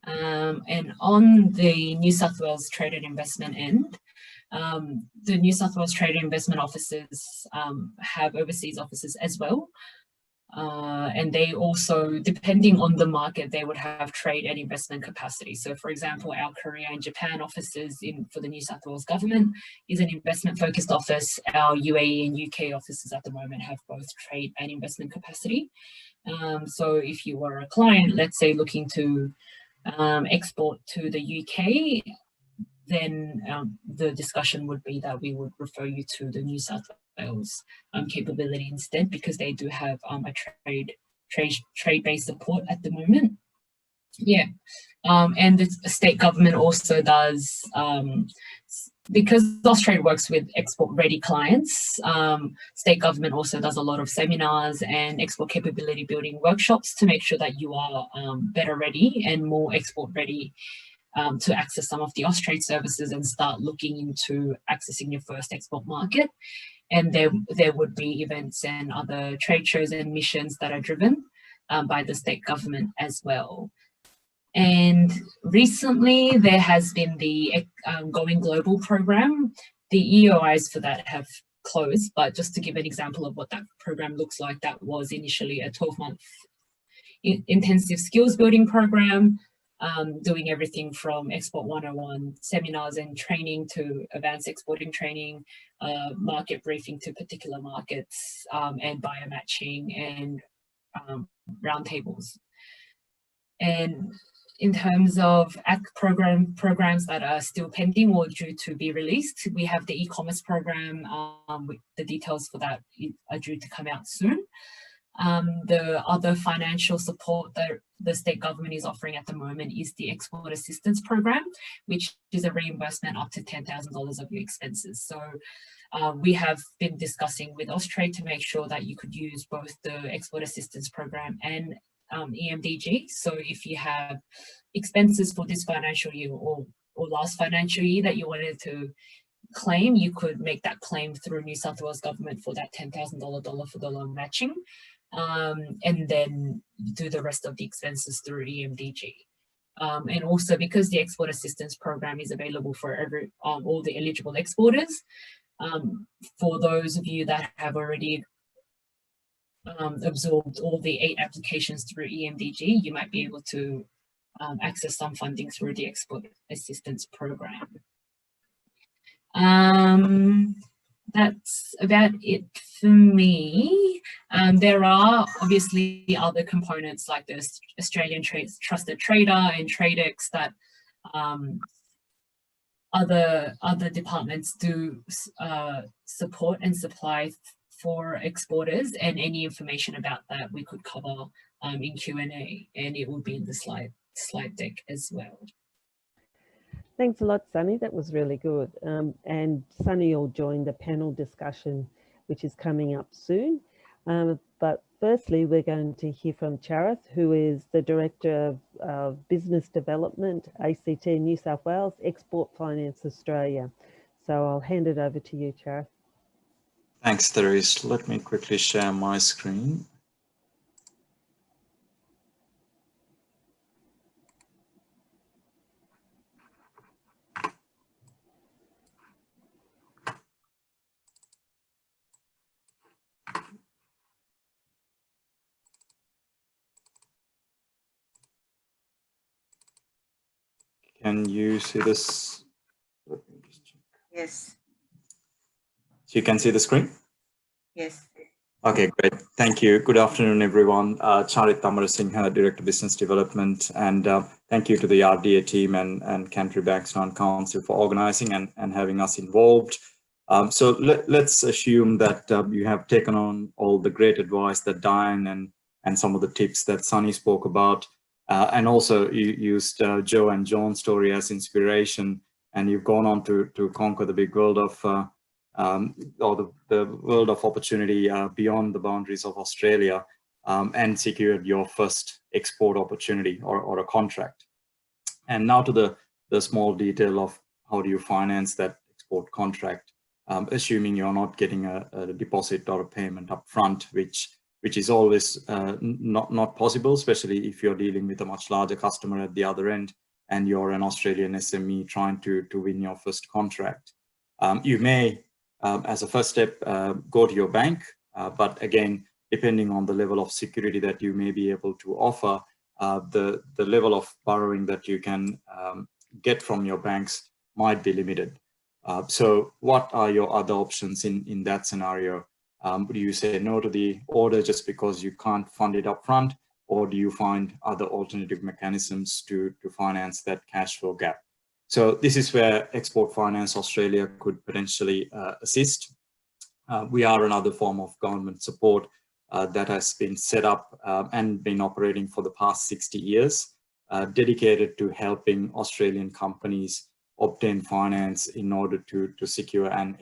Speaker 6: And on the New South Wales Trade and Investment end, the New South Wales Trade and Investment offices have overseas offices as well. And they also, depending on the market, they would have trade and investment capacity. So for example, our Korea and Japan offices for the New South Wales government is an investment focused office. Our UAE and UK offices at the moment have both trade and investment capacity. So if you were a client, let's say looking to export to the UK, then the discussion would be that we would refer you to the New South Wales capability instead, because they do have a trade-based support at the moment. Yeah, and the state government also does, because Austrade works with export-ready clients, state government also does a lot of seminars and export capability building workshops to make sure that you are better ready and more export-ready to access some of the Austrade services and start looking into accessing your first export market. And there would be events and other trade shows and missions that are driven by the state government as well. And recently there has been the Going Global program. The EOIs for that have closed, but just to give an example of what that program looks like, that was initially a 12-month intensive skills building program, doing everything from Export 101 seminars and training to advanced exporting training, market briefing to particular markets, and biomatching and roundtables. And in terms of programs that are still pending or due to be released, we have the e-commerce program. The details for that are due to come out soon. The other financial support that the state government is offering at the moment is the Export Assistance Program, which is a reimbursement up to $10,000 of your expenses. So we have been discussing with Austrade to make sure that you could use both the Export Assistance Program and EMDG. So if you have expenses for this financial year or last financial year that you wanted to claim, you could make that claim through New South Wales government for that $10,000 dollar for dollar matching, and then do the rest of the expenses through EMDG. And also because the Export Assistance Program is available for all the eligible exporters, for those of you that have already absorbed all the 8 applications through EMDG, you might be able to access some funding through the Export Assistance Program. That's about it for me. There are obviously other components like the Australian Trusted Trader and TradeX that other departments do support and supply for exporters, and any information about that we could cover in Q&A, and it will be in the slide deck as well.
Speaker 2: Thanks a lot, Sunny. That was really good. And Sunny will join the panel discussion, which is coming up soon. But firstly, we're going to hear from Charith, who is the Director of Business Development, ACT New South Wales, Export Finance Australia. So I'll hand it over to you, Charith.
Speaker 7: Thanks, Therese. Let me quickly share my screen. Can you see this? Let me just check.
Speaker 5: Yes.
Speaker 7: So you can see the screen?
Speaker 5: Yes.
Speaker 7: Okay, great. Thank you. Good afternoon, everyone. Charith, Amarasinghe, Director of Business Development, and thank you to the RDA team and Canterbury-Bankstown Council for organizing and having us involved. So let's assume that you have taken on all the great advice that Dianne and some of the tips that Sunny spoke about. And also you used Joe and John's story as inspiration, and you've gone on to conquer the big world of, or the world of opportunity beyond the boundaries of Australia, and secured your first export opportunity or a contract. And now to the small detail of how do you finance that export contract, assuming you're not getting a deposit or a payment up front, which is always not possible, especially if you're dealing with a much larger customer at the other end and you're an Australian SME trying to win your first contract. You may, as a first step, go to your bank, but again, depending on the level of security that you may be able to offer, the level of borrowing that you can get from your banks might be limited. So what are your other options in that scenario? Do you say no to the order just because you can't fund it up front, or do you find other alternative mechanisms to finance that cash flow gap? So this is where Export Finance Australia could potentially assist. We are another form of government support that has been set up and been operating for the past 60 years, dedicated to helping Australian companies obtain finance in order to secure and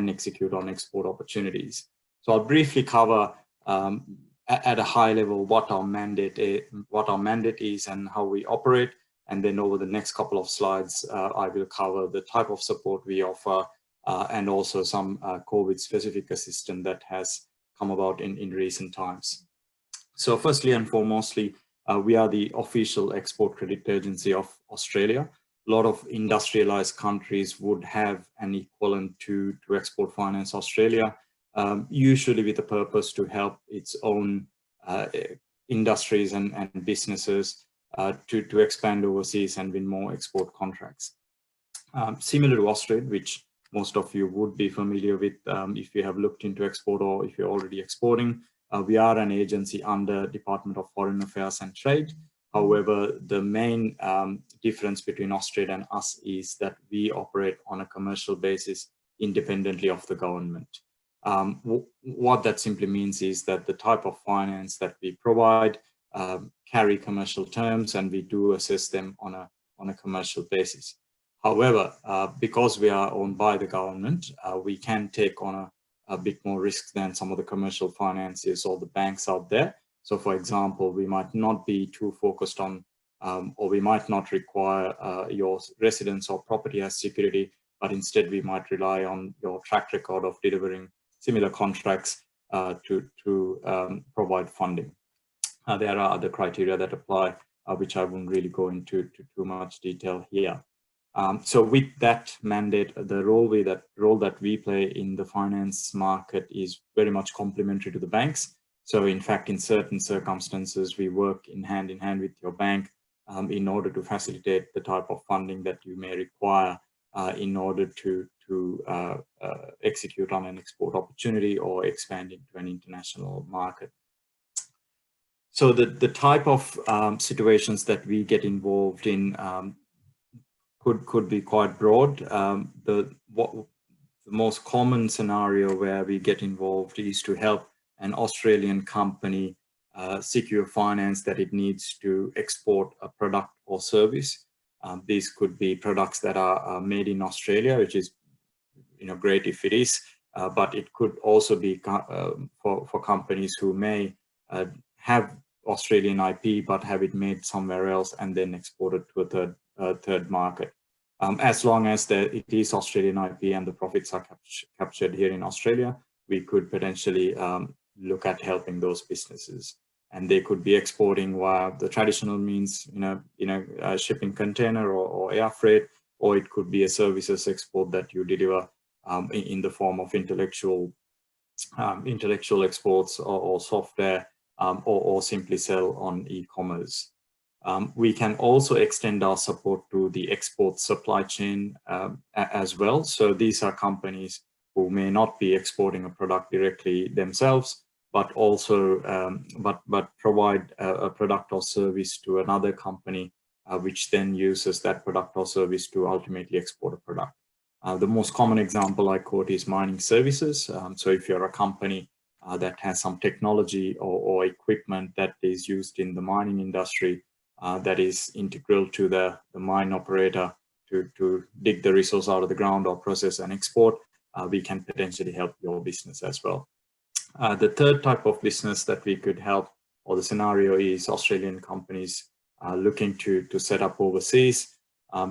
Speaker 7: execute on export opportunities. So I'll briefly cover at a high level what our mandate is and how we operate. And then over the next couple of slides, I will cover the type of support we offer and also some COVID-specific assistance that has come about in recent times. So firstly and foremostly, we are the official export credit agency of Australia. A lot of industrialized countries would have an equivalent to Export Finance Australia, usually with the purpose to help its own industries and businesses to expand overseas and win more export contracts. Similar to Australia, which most of you would be familiar with if you have looked into export or if you're already exporting, we are an agency under Department of Foreign Affairs and Trade. However, the main difference between Australia and us is that we operate on a commercial basis independently of the government. What that simply means is that the type of finance that we provide carry commercial terms, and we do assess them on a commercial basis. However, because we are owned by the government, we can take on a bit more risk than some of the commercial financiers or the banks out there. So for example, we might not be too focused on, or we might not require your residence or property as security, but instead we might rely on your track record of delivering similar contracts to provide funding. There are other criteria that apply, which I won't really go into too much detail here. So with that mandate, the role that we play in the finance market is very much complementary to the banks. So in fact, in certain circumstances, we work in hand with your bank in order to facilitate the type of funding that you may require in order to execute on an export opportunity or expand into an international market. So the type of situations that we get involved in could be quite broad. The most common scenario where we get involved is to help an Australian company secure finance that it needs to export a product or service. These could be products that are made in Australia, which is great if it is, but it could also be for companies who may have Australian IP but have it made somewhere else and then exported to a third market. As long as it is Australian IP and the profits are captured here in Australia, we could potentially look at helping those businesses. And they could be exporting via the traditional means, a shipping container or air freight, or it could be a services export that you deliver in the form of intellectual exports or software, or simply sell on e-commerce. We can also extend our support to the export supply chain as well. So these are companies who may not be exporting a product directly themselves, but also but provide a product or service to another company, which then uses that product or service to ultimately export a product. The most common example I quote is mining services. So if you're a company that has some technology or equipment that is used in the mining industry that is integral to the mine operator to dig the resource out of the ground or process and export, we can potentially help your business as well. The third type of business that we could help, or the scenario, is Australian companies looking to set up overseas.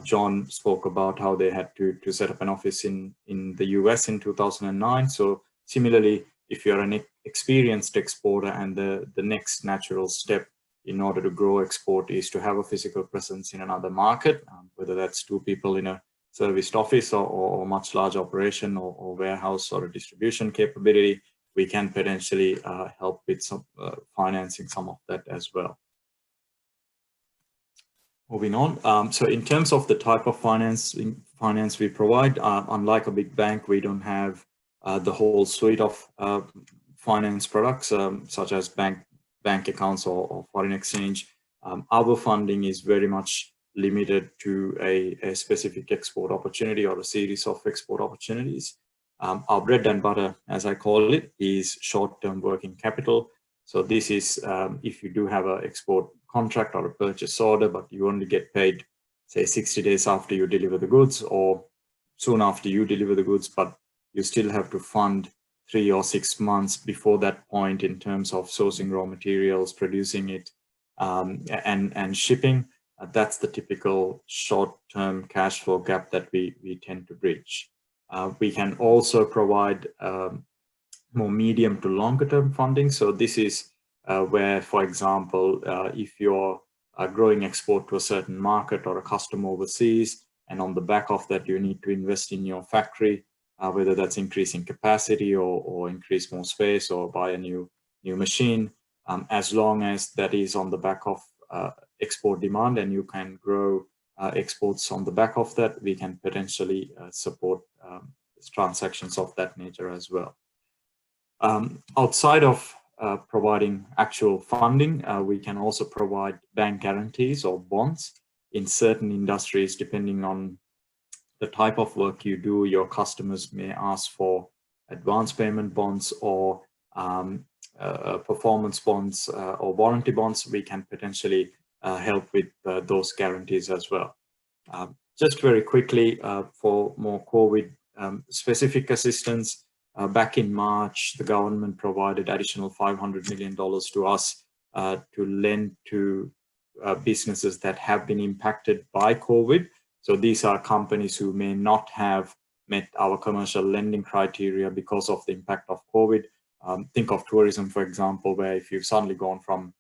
Speaker 7: John spoke about how they had to set up an office in the US in 2009. So similarly, if you're an experienced exporter and the next natural step in order to grow export is to have a physical presence in another market, whether that's 2 people in a serviced office or much larger operation or warehouse or a distribution capability, we can potentially help with some financing some of that as well. Moving on, so in terms of the type of finance we provide, unlike a big bank, we don't have the whole suite of finance products such as bank accounts or foreign exchange. Our funding is very much limited to a specific export opportunity or a series of export opportunities. Our bread and butter, as I call it, is short-term working capital. So this is if you do have an export contract or a purchase order, but you only get paid, say, 60 days after you deliver the goods or soon after you deliver the goods, but you still have to fund 3 or 6 months before that point in terms of sourcing raw materials, producing it, and shipping. That's the typical short-term cash flow gap that we tend to bridge. We can also provide more medium to longer term funding. So this is where, for example, if you're growing export to a certain market or a customer overseas, and on the back of that, you need to invest in your factory, whether that's increasing capacity or increase more space or buy a new machine, as long as that is on the back of export demand and you can grow exports on the back of that, we can potentially support transactions of that nature as well. Outside of providing actual funding, we can also provide bank guarantees or bonds in certain industries. Depending on the type of work you do, your customers may ask for advance payment bonds or performance bonds or warranty bonds. We can potentially help with those guarantees as well. Just very quickly, for more COVID specific assistance, back in March, the government provided additional $500 million to us to lend to businesses that have been impacted by COVID. So these are companies who may not have met our commercial lending criteria because of the impact of COVID. Think of tourism, for example, where if you've suddenly gone from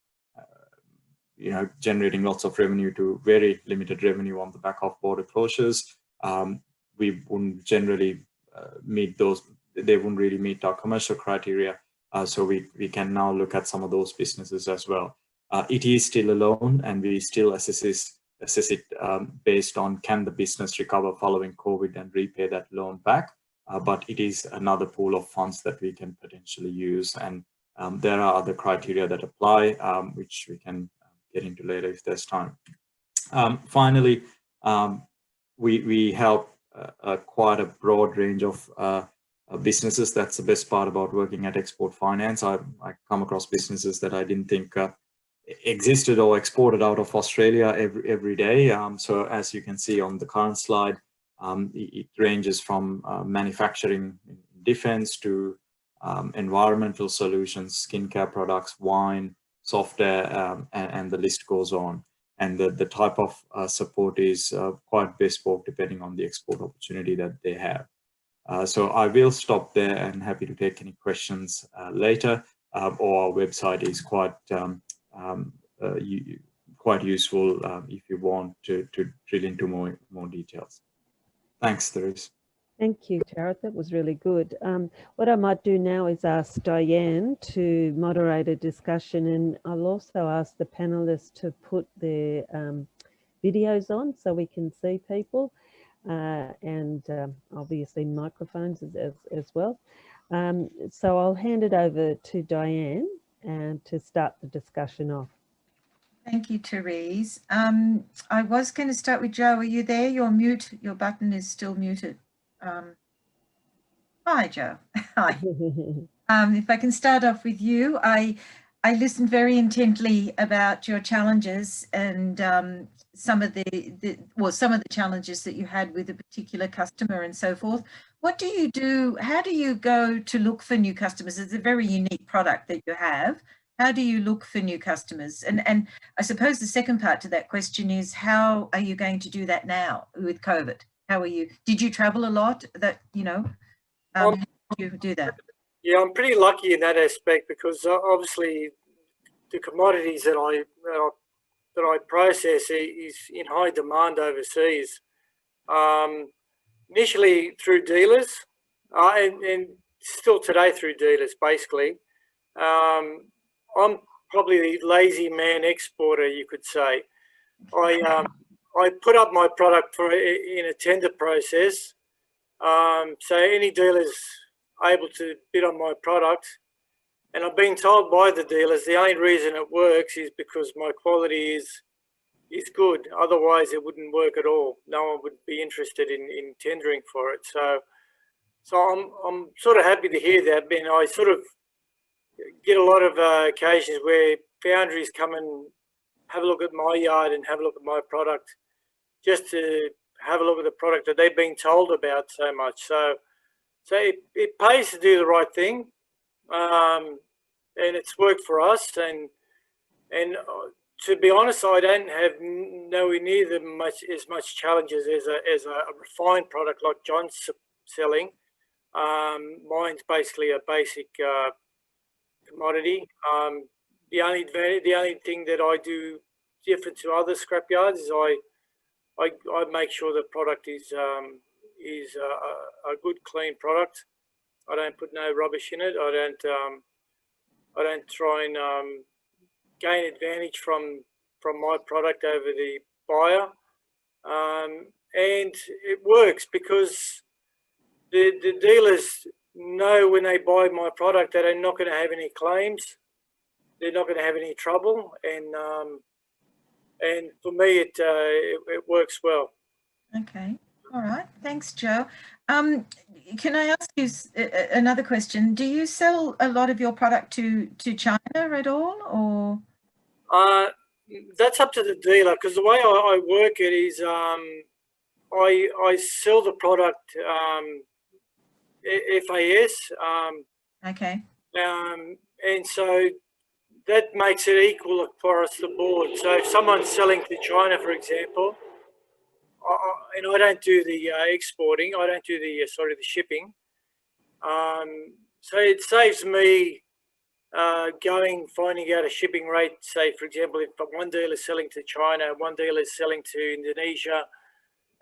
Speaker 7: generating lots of revenue to very limited revenue on the back of border closures, we wouldn't generally meet those. They wouldn't really meet our commercial criteria. So we can now look at some of those businesses as well. It is still a loan, and we still assess it based on can the business recover following COVID and repay that loan back. But it is another pool of funds that we can potentially use. And there are other criteria that apply, which we can get into later if there's time. Finally, we help quite a broad range of businesses. That's the best part about working at Export Finance. I come across businesses that I didn't think existed or exported out of Australia every day. So as you can see on the current slide, it ranges from manufacturing, defense to environmental solutions, skincare products, wine, software, and the list goes on. And the type of support is quite bespoke depending on the export opportunity that they have. So I will stop there and happy to take any questions later. Or our website is quite useful if you want to drill into more details. Thanks, Therese.
Speaker 2: Thank you, Charith. That was really good. What I might do now is ask Dianne to moderate a discussion, and I'll also ask the panelists to put their videos on so we can see people, and obviously microphones as well. So I'll hand it over to Dianne and to start the discussion off.
Speaker 5: Thank you, Therese. I was going to start with Joe. Are you there? You're mute. Your button is still muted. Hi, Joe. Hi. If I can start off with you, I listened very intently about your challenges and some of the challenges that you had with a particular customer and so forth. What do you do? How do you go to look for new customers? It's a very unique product that you have. How do you look for new customers? And I suppose the second part to that question is, how are you going to do that now with COVID? How are you? Did you travel a lot? How did you do that?
Speaker 3: Yeah, I'm pretty lucky in that aspect because obviously the commodities that I process is in high demand overseas. Initially through dealers, and still today through dealers, basically. I'm probably the lazy man exporter, you could say. I put up my product in a tender process. So any dealer's able to bid on my product. And I've been told by the dealers the only reason it works is because my quality is good. Otherwise, it wouldn't work at all. No one would be interested in tendering for it. So I'm sort of happy to hear that. And I sort of get a lot of occasions where foundries come and have a look at my yard and have a look at my product, just to have a look at the product that they've been told about so much. So it pays to do the right thing, and it's worked for us. And to be honest, I don't have nowhere near as much challenges as a refined product like John's selling. Mine's basically a basic commodity. The only thing that I do different to other scrapyards is I make sure the product is a good, clean product. I don't put no rubbish in it. I don't try and gain advantage from my product over the buyer, and it works because the dealers know when they buy my product that they're not going to have any claims, they're not going to have any trouble, and for me it works well.
Speaker 5: Okay, all right, thanks, Joe. Can I ask you another question? Do you sell a lot of your product to China at all, or?
Speaker 3: That's up to the dealer, because the way I work it is I sell the product FAS.
Speaker 5: Okay.
Speaker 3: And so that makes it equal across the board. So if someone's selling to China, for example, and I don't do the exporting, I don't do the shipping. So it saves me finding out a shipping rate. Say, for example, if one dealer is selling to China, one dealer is selling to Indonesia,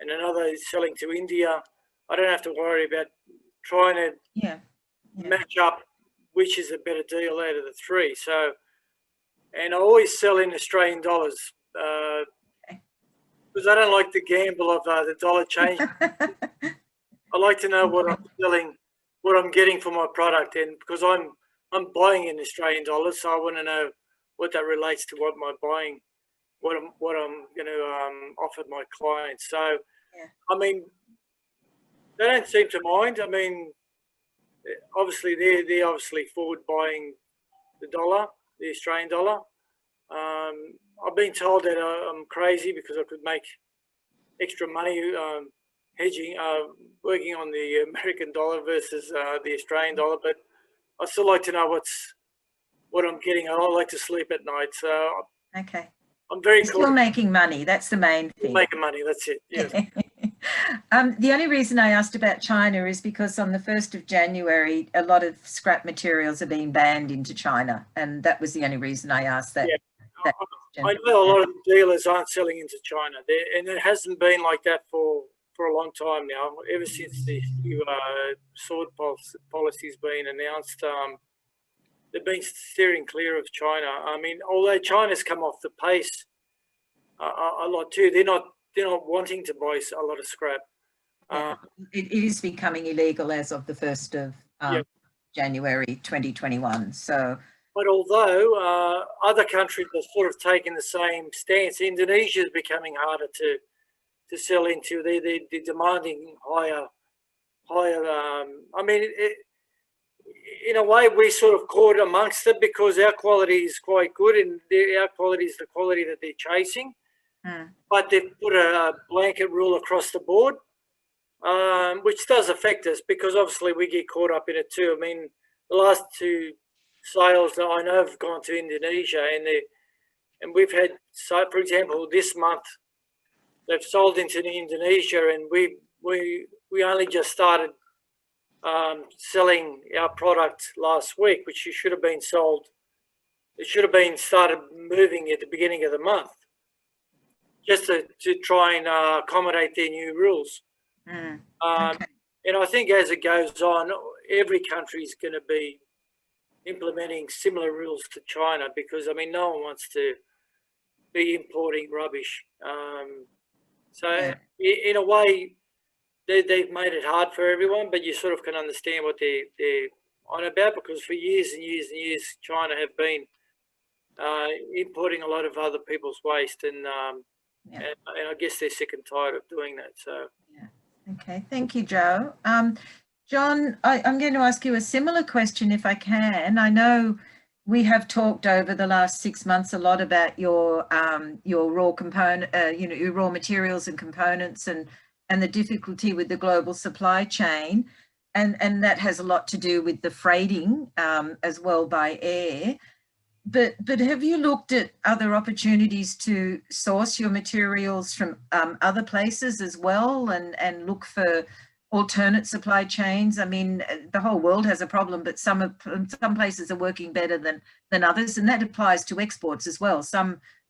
Speaker 3: and another is selling to India, I don't have to worry about trying to match up which is a better deal out of the three. So, and I always sell in Australian dollars because I don't like the gamble of the dollar change. I like to know what I'm selling, what I'm getting for my product, and because I'm buying in Australian dollars, so I want to know what that relates to what I'm buying, what I'm going to offer my clients. So, I mean, they don't seem to mind. I mean, obviously they're obviously forward buying the dollar, the Australian dollar. I've been told that I'm crazy because I could make extra money hedging, working on the American dollar versus the Australian dollar, but I still like to know what I'm getting. I like to sleep at night, so
Speaker 5: okay.
Speaker 3: I'm very
Speaker 5: still making money. That's the main thing.
Speaker 3: Making money. That's it. Yes.
Speaker 5: The only reason I asked about China is because on the 1st of January, a lot of scrap materials are being banned into China, and that was the only reason I asked that.
Speaker 3: I know a lot of dealers aren't selling into China, and it hasn't been like that for a long time now. Ever since the new sword policy's been announced, they've been steering clear of China. I mean, although China's come off the pace a lot too, they're not wanting to buy a lot of scrap.
Speaker 5: It is becoming illegal as of the 1st of January 2021. So,
Speaker 3: but although other countries are sort of taking the same stance, Indonesia is becoming harder to sell into. They're demanding higher. I mean, in a way, we sort of caught amongst it because our quality is quite good, and our quality is the quality that they're chasing. But they've put a blanket rule across the board, which does affect us because obviously we get caught up in it too. I mean, the last two sales that I know have gone to Indonesia, and we've had, so for example, this month they've sold into Indonesia, and we only just started selling our product last week, which should have been sold. It should have been started moving at the beginning of the month, just to try and accommodate their new rules.
Speaker 5: okay.
Speaker 3: And I think as it goes on, every country is going to be implementing similar rules to China, because I mean, no one wants to be importing rubbish. So in a way, they've made it hard for everyone, but you sort of can understand what they're on about, because for years and years and years, China have been importing a lot of other people's waste, and I guess they're sick and tired of doing that. So
Speaker 5: okay, thank you, Joe. John, I'm going to ask you a similar question if I can. I know we have talked over the last 6 months a lot about your raw component, your raw materials and components, and the difficulty with the global supply chain, and that has a lot to do with the freighting as well by air. But have you looked at other opportunities to source your materials from other places as well, and look for alternate supply chains? I mean, the whole world has a problem, but some places are working better than others, and that applies to exports as well.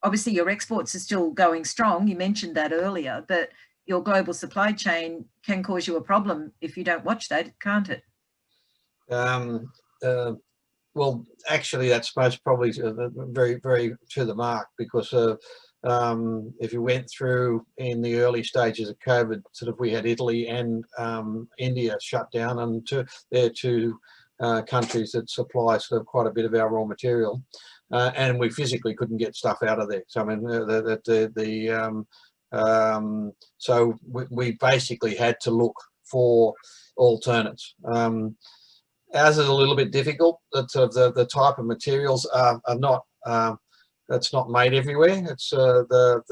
Speaker 5: Obviously your exports are still going strong, you mentioned that earlier, but your global supply chain can cause you a problem if you don't watch that, can't it?
Speaker 4: Well, actually, that's most probably very, very to the mark, because if you went through in the early stages of COVID, sort of we had Italy and India shut down, and they're two countries that supply sort of quite a bit of our raw material, and we physically couldn't get stuff out of there. So I mean, so we basically had to look for alternates. Ours is a little bit difficult. The type of materials are not. That's not made everywhere. It's they're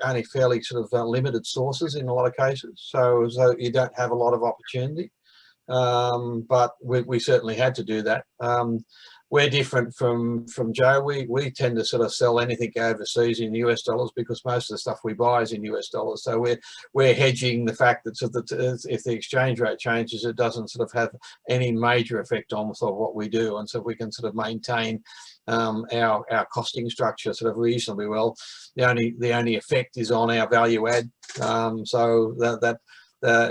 Speaker 4: only fairly sort of limited sources in a lot of cases. So you don't have a lot of opportunity. But we certainly had to do that. We're different from Joe. We tend to sort of sell anything overseas in US dollars, because most of the stuff we buy is in US dollars. So we're hedging the fact that if the exchange rate changes, it doesn't sort of have any major effect on sort of what we do, and so we can sort of maintain our costing structure sort of reasonably well. The only effect is on our value add. So that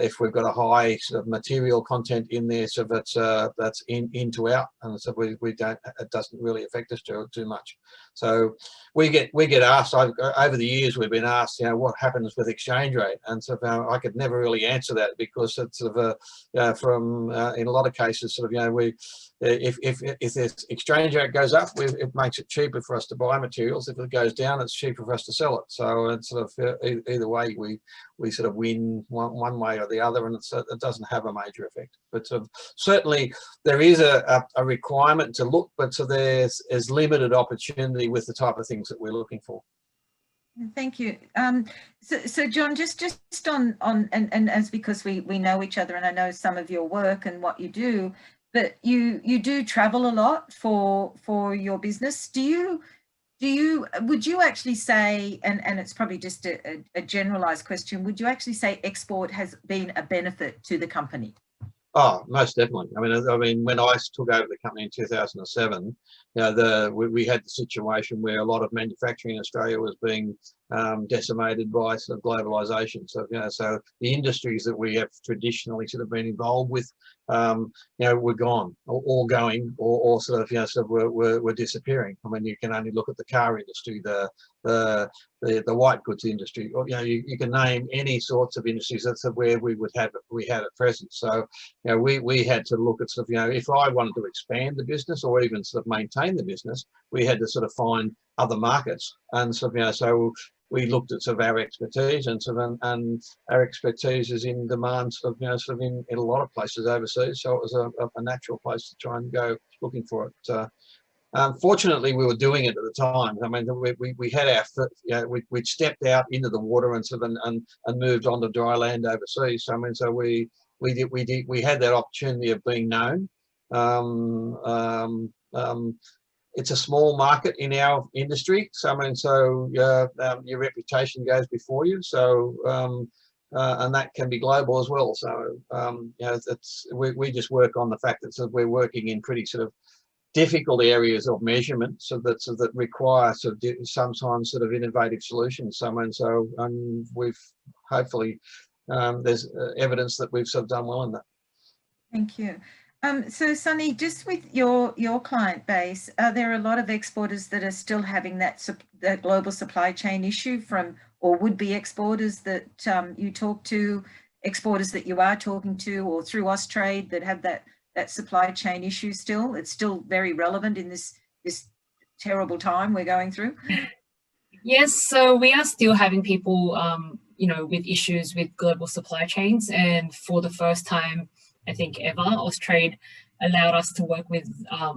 Speaker 4: if we've got a high sort of material content in there, so that's in to out, and so we don't, it doesn't really affect us too much. So we get asked over the years, we've been asked, what happens with exchange rate, and so I could never really answer that, because it's sort of in a lot of cases sort of if this exchange rate goes up, it makes it cheaper for us to buy materials. If it goes down, it's cheaper for us to sell it. So it's sort of either way we sort of win one way or the other, and it doesn't have a major effect. But certainly there is a requirement to look, but so there's limited opportunity with the type of things that we're looking for.
Speaker 5: Thank you. So John, just on and as because we know each other, and I know some of your work and what you do, but you do travel a lot for your business. Would you actually say, and it's probably just a generalized question, would you actually say export has been a benefit to the company?
Speaker 4: Oh, most definitely. I mean, when I took over the company in 2007, we had the situation where a lot of manufacturing in Australia was being decimated by sort of globalization. So, so the industries that we have traditionally sort of been involved with, were gone, or going, or sort of, were disappearing. I mean, you can only look at the car industry, the white goods industry, or you can name any sorts of industries that's where we had at present. So we had to look at sort of if I wanted to expand the business or even sort of maintain the business, we had to sort of find other markets, and sort of so we looked at sort of our expertise, and sort of and our expertise is in demand sort of in a lot of places overseas. So it was a natural place to try and go looking for it. Fortunately, we were doing it at the time. I mean, we had our we'd stepped out into the water and sort of and moved on to dry land overseas. So I mean, so we had that opportunity of being known. It's a small market in our industry. So I mean, so your reputation goes before you. So and that can be global as well. So we just work on the fact that we're working in pretty sort of difficult areas of measurement, so that require sort of sometimes sort of innovative solutions. So we've hopefully there's evidence that we've sort of done well in that.
Speaker 5: Thank you. So Sunny, just with your client base, are there a lot of exporters that are still having that global supply chain issue from, or would be exporters that you talk to, exporters that you are talking to, or through Austrade that have that supply chain issue still? It's still very relevant in this terrible time we're going through.
Speaker 6: Yes, so we are still having people, you know, with issues with global supply chains, and for the first time, I think ever, Austrade allowed us to work with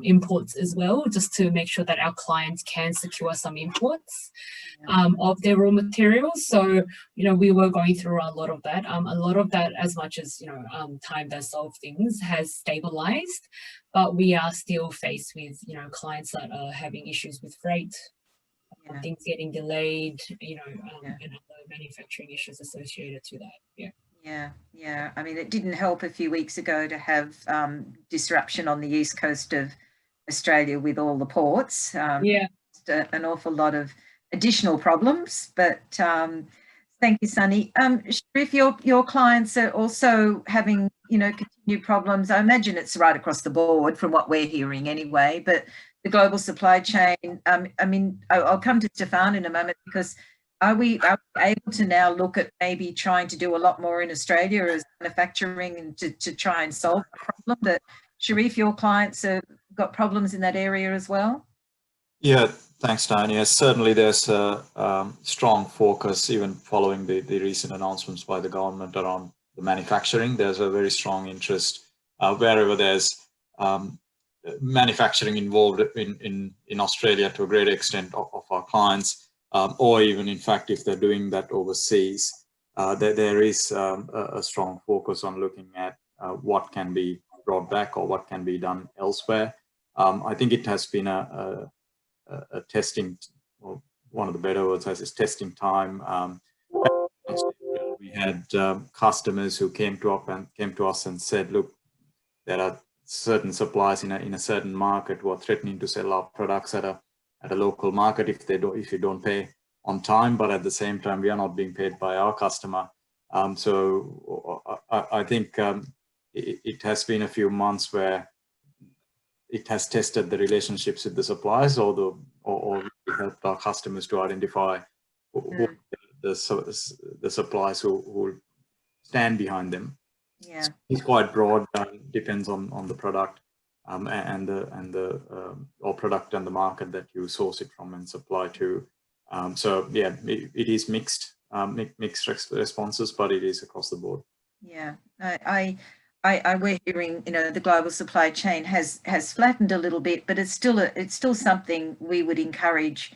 Speaker 6: imports as well, just to make sure that our clients can secure some imports of their raw materials. So, you know, we were going through a lot of that. A lot of that, as much as, you know, time does solve things, has stabilized, but we are still faced with, you know, clients that are having issues with freight, things getting delayed, you know, and other manufacturing issues associated to that.
Speaker 5: Yeah. I mean, it didn't help a few weeks ago to have disruption on the east coast of Australia with all the ports. An awful lot of additional problems, but thank you, Sunny. If your clients are also having, you know, continued problems, I imagine it's right across the board from what we're hearing anyway, but the global supply chain, I mean, I'll come to Stefan in a moment, because are we able to now look at maybe trying to do a lot more in Australia as manufacturing and to try and solve the problem? But Charith, your clients have got problems in that area as well?
Speaker 7: Yeah, thanks, Dianne. Yes, certainly there's a strong focus, even following the recent announcements by the government around the manufacturing. There's a very strong interest wherever there's manufacturing involved in Australia to a great extent of our clients. Or even, in fact, if they're doing that overseas, there is a strong focus on looking at what can be brought back or what can be done elsewhere. I think it has been a testing, or one of the better words is testing time. We had customers who came to us and said, look, there are certain suppliers in a certain market who are threatening to sell our products at a local market if you don't pay on time, but at the same time we are not being paid by our customer. So I think it has been a few months where it has tested the relationships with the suppliers, or we helped our customers to identify who the suppliers who stand behind them.
Speaker 5: Yeah,
Speaker 7: so it's quite broad. Depends on the product. And the product and the market that you source it from and supply to. So yeah, it is mixed responses, but it is across the board.
Speaker 5: Yeah, we're hearing, you know, the global supply chain has flattened a little bit, but it's still something we would encourage.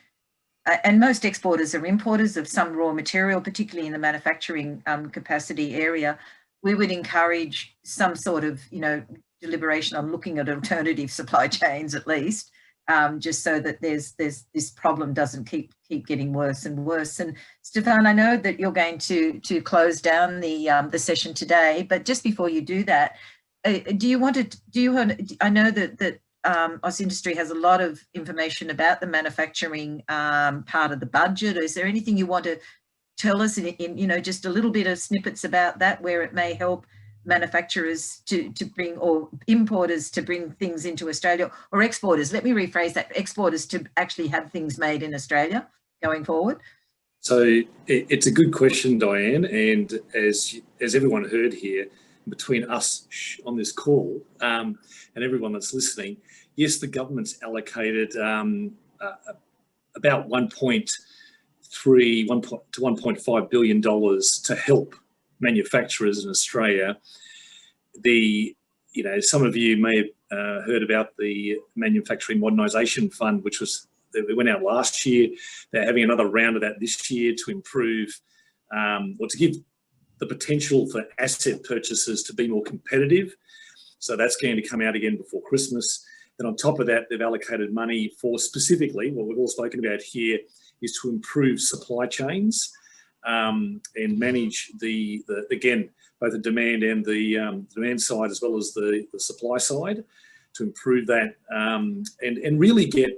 Speaker 5: And most exporters are importers of some raw material, particularly in the manufacturing capacity area. We would encourage some sort of, you know, deliberation on looking at alternative supply chains, at least, just so that there's this problem doesn't keep getting worse and worse. And Stefan, I know that you're going to close down the session today, but just before you do that, I know that Ausindustry has a lot of information about the manufacturing part of the budget. Is there anything you want to tell us in you know, just a little bit of snippets about that, where it may help manufacturers to bring, or importers to bring things into Australia, or exporters, let me rephrase that, exporters to actually have things made in Australia going forward?
Speaker 8: So it's a good question, Dianne, and as everyone heard here, between us on this call and everyone that's listening, yes, the government's allocated about $1.3 to $1.5 billion to help manufacturers in Australia. Some of you may have heard about the Manufacturing Modernisation Fund, which went out last year. They're having another round of that this year to improve, or to give the potential for asset purchases to be more competitive. So that's going to come out again before Christmas. Then on top of that, they've allocated money for, specifically, what we've all spoken about here, is to improve supply chains and manage again, both the demand and the demand side, as well as the supply side, to improve that and really get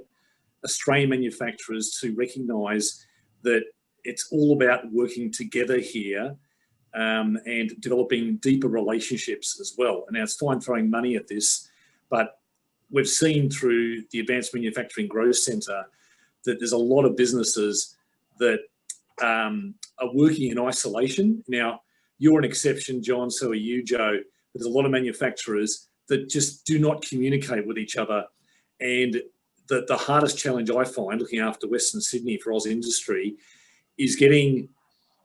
Speaker 8: Australian manufacturers to recognise that it's all about working together here and developing deeper relationships as well. And now it's fine throwing money at this, but we've seen through the Advanced Manufacturing Growth Centre that there's a lot of businesses that are working in isolation. Now, you're an exception, John, so are you, Joe. But there's a lot of manufacturers that just do not communicate with each other. And the hardest challenge I find looking after Western Sydney for Oz Industry is getting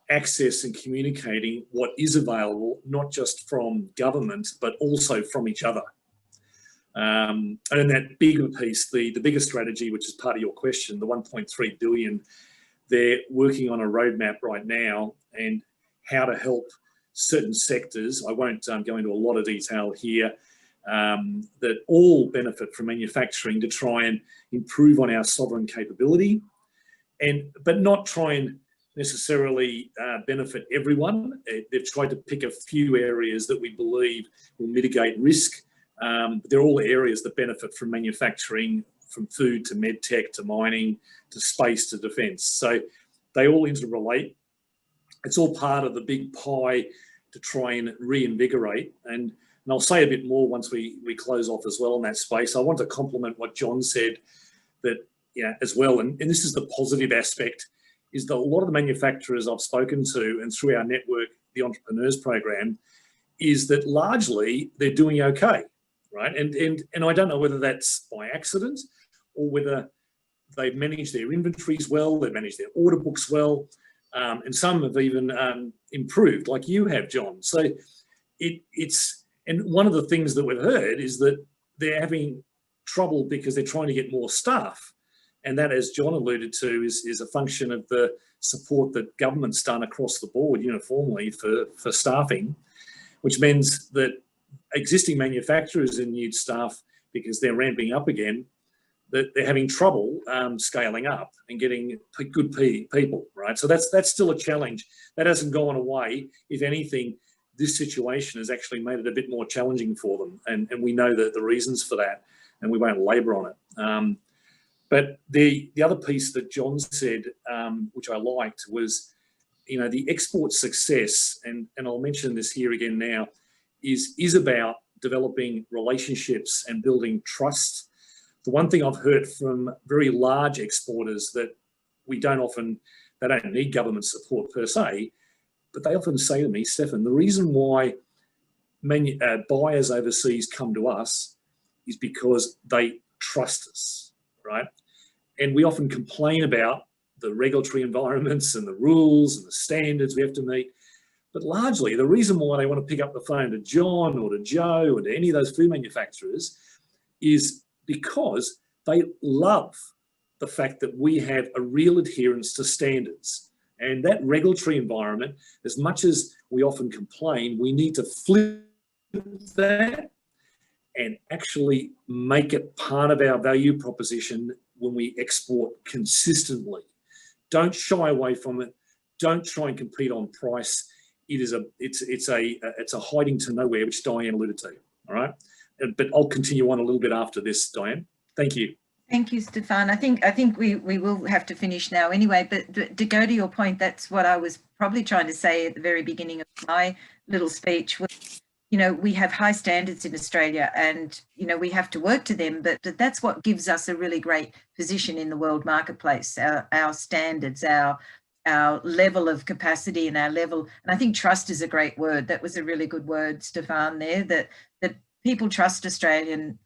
Speaker 8: access and communicating what is available, not just from government, but also from each other. And in that bigger piece, the bigger strategy, which is part of your question, the 1.3 billion, they're working on a roadmap right now and how to help certain sectors. I won't go into a lot of detail here, that all benefit from manufacturing to try and improve on our sovereign capability, but not try and necessarily benefit everyone. They've tried to pick a few areas that we believe will mitigate risk. They're all areas that benefit from manufacturing, from food to medtech to mining to space to defence. So they all interrelate. It's all part of the big pie to try and reinvigorate. And I'll say a bit more once we close off as well in that space. I want to compliment what John said that, as well. And this is the positive aspect, is that a lot of the manufacturers I've spoken to and through our network, the Entrepreneurs Program, is that largely they're doing okay, right? And I don't know whether that's by accident or whether they've managed their inventories well, they've managed their order books well, and some have even improved, like you have, John. So and one of the things that we've heard is that they're having trouble because they're trying to get more staff. And that, as John alluded to, is a function of the support that government's done across the board uniformly for staffing, which means that existing manufacturers and new staff, because they're ramping up again, that they're having trouble scaling up and getting good people, right? So that's still a challenge. That hasn't gone away. If anything, this situation has actually made it a bit more challenging for them. And we know the reasons for that, and we won't labour on it. But the other piece that John said, which I liked, was, the export success, and I'll mention this here again now, is about developing relationships and building trust. The one thing I've heard from very large exporters that they don't need government support per se, but they often say to me, Stefan, the reason why buyers overseas come to us is because they trust us, right? And we often complain about the regulatory environments and the rules and the standards we have to meet. But largely, the reason why they want to pick up the phone to John or to Joe or to any of those food manufacturers is because they love the fact that we have a real adherence to standards. And that regulatory environment, as much as we often complain, we need to flip that and actually make it part of our value proposition when we export consistently. Don't shy away from it. Don't try and compete on price. It's a hiding to nowhere, which Dianne alluded to. All right, but I'll continue on a little bit after this, Dianne. Thank you.
Speaker 5: Thank you, Stefan. I think we will have to finish now anyway, but to go to your point, that's what I was probably trying to say at the very beginning of my little speech. We have high standards in Australia and, we have to work to them, but that's what gives us a really great position in the world marketplace, our standards, our level of capacity and our level, and I think trust is a great word. That was a really good word, Stefan, there, that people trust Australian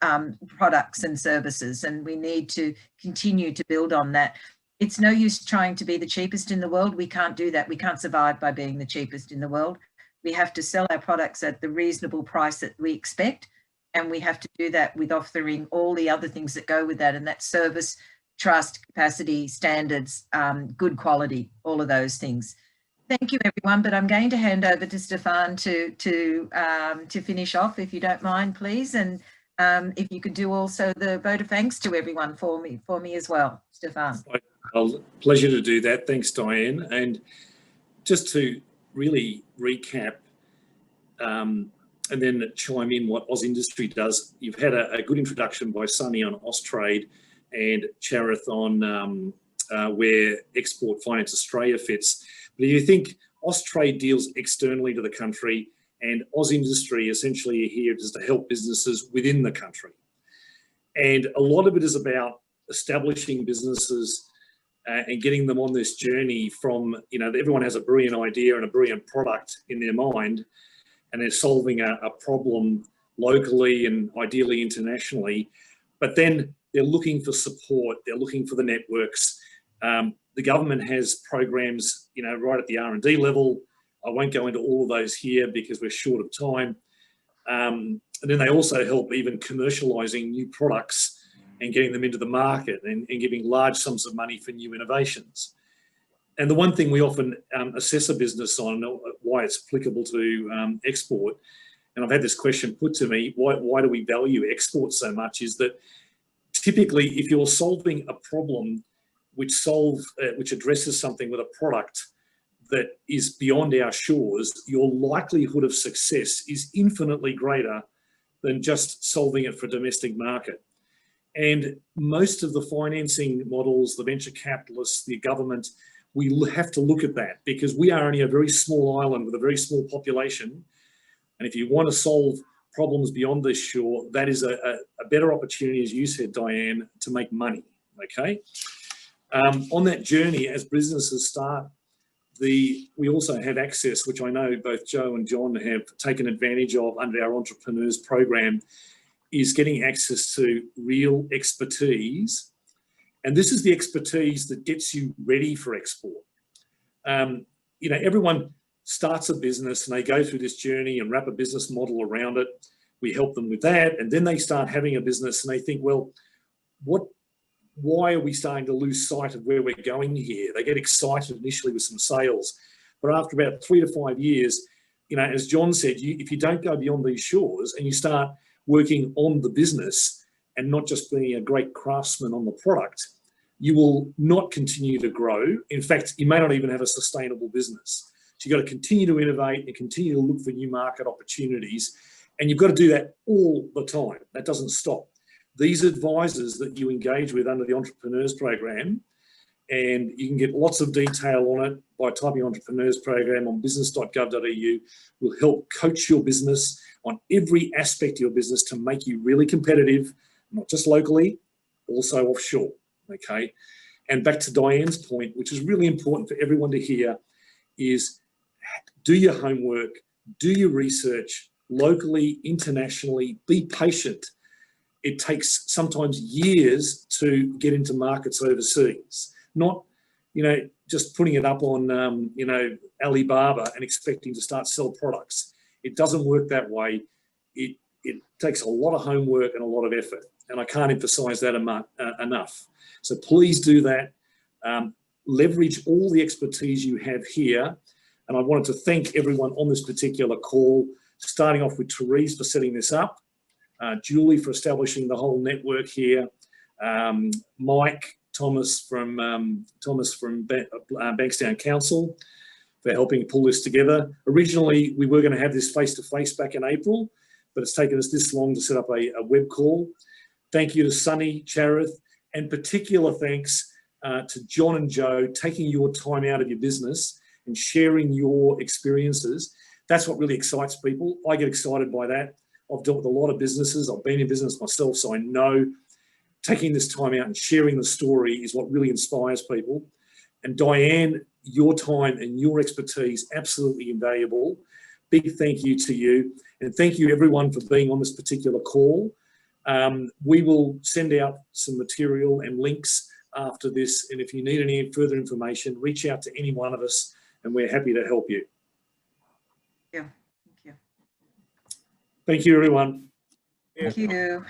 Speaker 5: products and services, and we need to continue to build on that. It's no use trying to be the cheapest in the world. We can't do that. We can't survive by being the cheapest in the world. We have to sell our products at the reasonable price that we expect, and we have to do that with offering all the other things that go with that, and that's service, trust, capacity, standards, good quality, all of those things. Thank you, everyone, but I'm going to hand over to Stefan to finish off, if you don't mind, please, and if you could do also the vote of thanks to everyone for me as well, Stefan.
Speaker 8: Pleasure to do that. Thanks, Dianne. And just to really recap and then chime in what Oz Industry does. You've had a good introduction by Sunny on Austrade and Charith on where Export Finance Australia fits. But if you think Austrade deals externally to the country, and AusIndustry essentially are here just to help businesses within the country. And a lot of it is about establishing businesses and getting them on this journey from, you know, everyone has a brilliant idea and a brilliant product in their mind, and they're solving a problem locally and ideally internationally, but then they're looking for support, they're looking for the networks. The government has programs, you know, right at the R&D level. I won't go into all of those here because we're short of time. And then they also help even commercialising new products and getting them into the market and giving large sums of money for new innovations. And the one thing we often assess a business on, why it's applicable to export, and I've had this question put to me, why do we value export so much, is that typically if you're solving a problem which addresses something with a product that is beyond our shores, your likelihood of success is infinitely greater than just solving it for domestic market. And most of the financing models, the venture capitalists, the government, we have to look at that because we are only a very small island with a very small population. And if you want to solve problems beyond this shore, that is a better opportunity, as you said, Dianne, to make money, okay? On that journey, as businesses start, we also have access, which I know both Joe and John have taken advantage of under our entrepreneurs program, is getting access to real expertise. And this is the expertise that gets you ready for export. You know, everyone starts a business and they go through this journey and wrap a business model around it. We help them with that. And then they start having a business and they think, well, why are we starting to lose sight of where we're going here? They get excited initially with some sales, but after about 3 to 5 years, you know, as John said, if you don't go beyond these shores and you start working on the business and not just being a great craftsman on the product, you will not continue to grow. In fact, you may not even have a sustainable business. So you've got to continue to innovate and continue to look for new market opportunities. And you've got to do that all the time. That doesn't stop. These advisors that you engage with under the Entrepreneurs Program, and you can get lots of detail on it by typing Entrepreneurs Program on business.gov.au, will help coach your business on every aspect of your business to make you really competitive, not just locally, also offshore, okay? And back to Dianne's point, which is really important for everyone to hear, is do your homework, do your research locally, internationally, be patient. It takes sometimes years to get into markets overseas, not, you know, just putting it up on, you know, Alibaba and expecting to start sell products. It doesn't work that way. It takes a lot of homework and a lot of effort, and I can't emphasize that enough. So please do that. Leverage all the expertise you have here. And I wanted to thank everyone on this particular call, starting off with Therese for setting this up, Julie for establishing the whole network here, Mike, Thomas from Bankstown Council for helping pull this together. Originally, we were going to have this face-to-face back in April, but it's taken us this long to set up a web call. Thank you to Sunny, Charith, and particular thanks to John and Joe taking your time out of your business and sharing your experiences. That's what really excites people. I get excited by that. I've dealt with a lot of businesses. I've been in business myself, so I know taking this time out and sharing the story is what really inspires people. And Dianne, your time and your expertise, absolutely invaluable. Big thank you to you. And thank you everyone for being on this particular call. We will send out some material and links after this. And if you need any further information, reach out to any one of us and we're happy to help you.
Speaker 5: Yeah, thank you.
Speaker 8: Thank you, everyone.
Speaker 5: Thank you.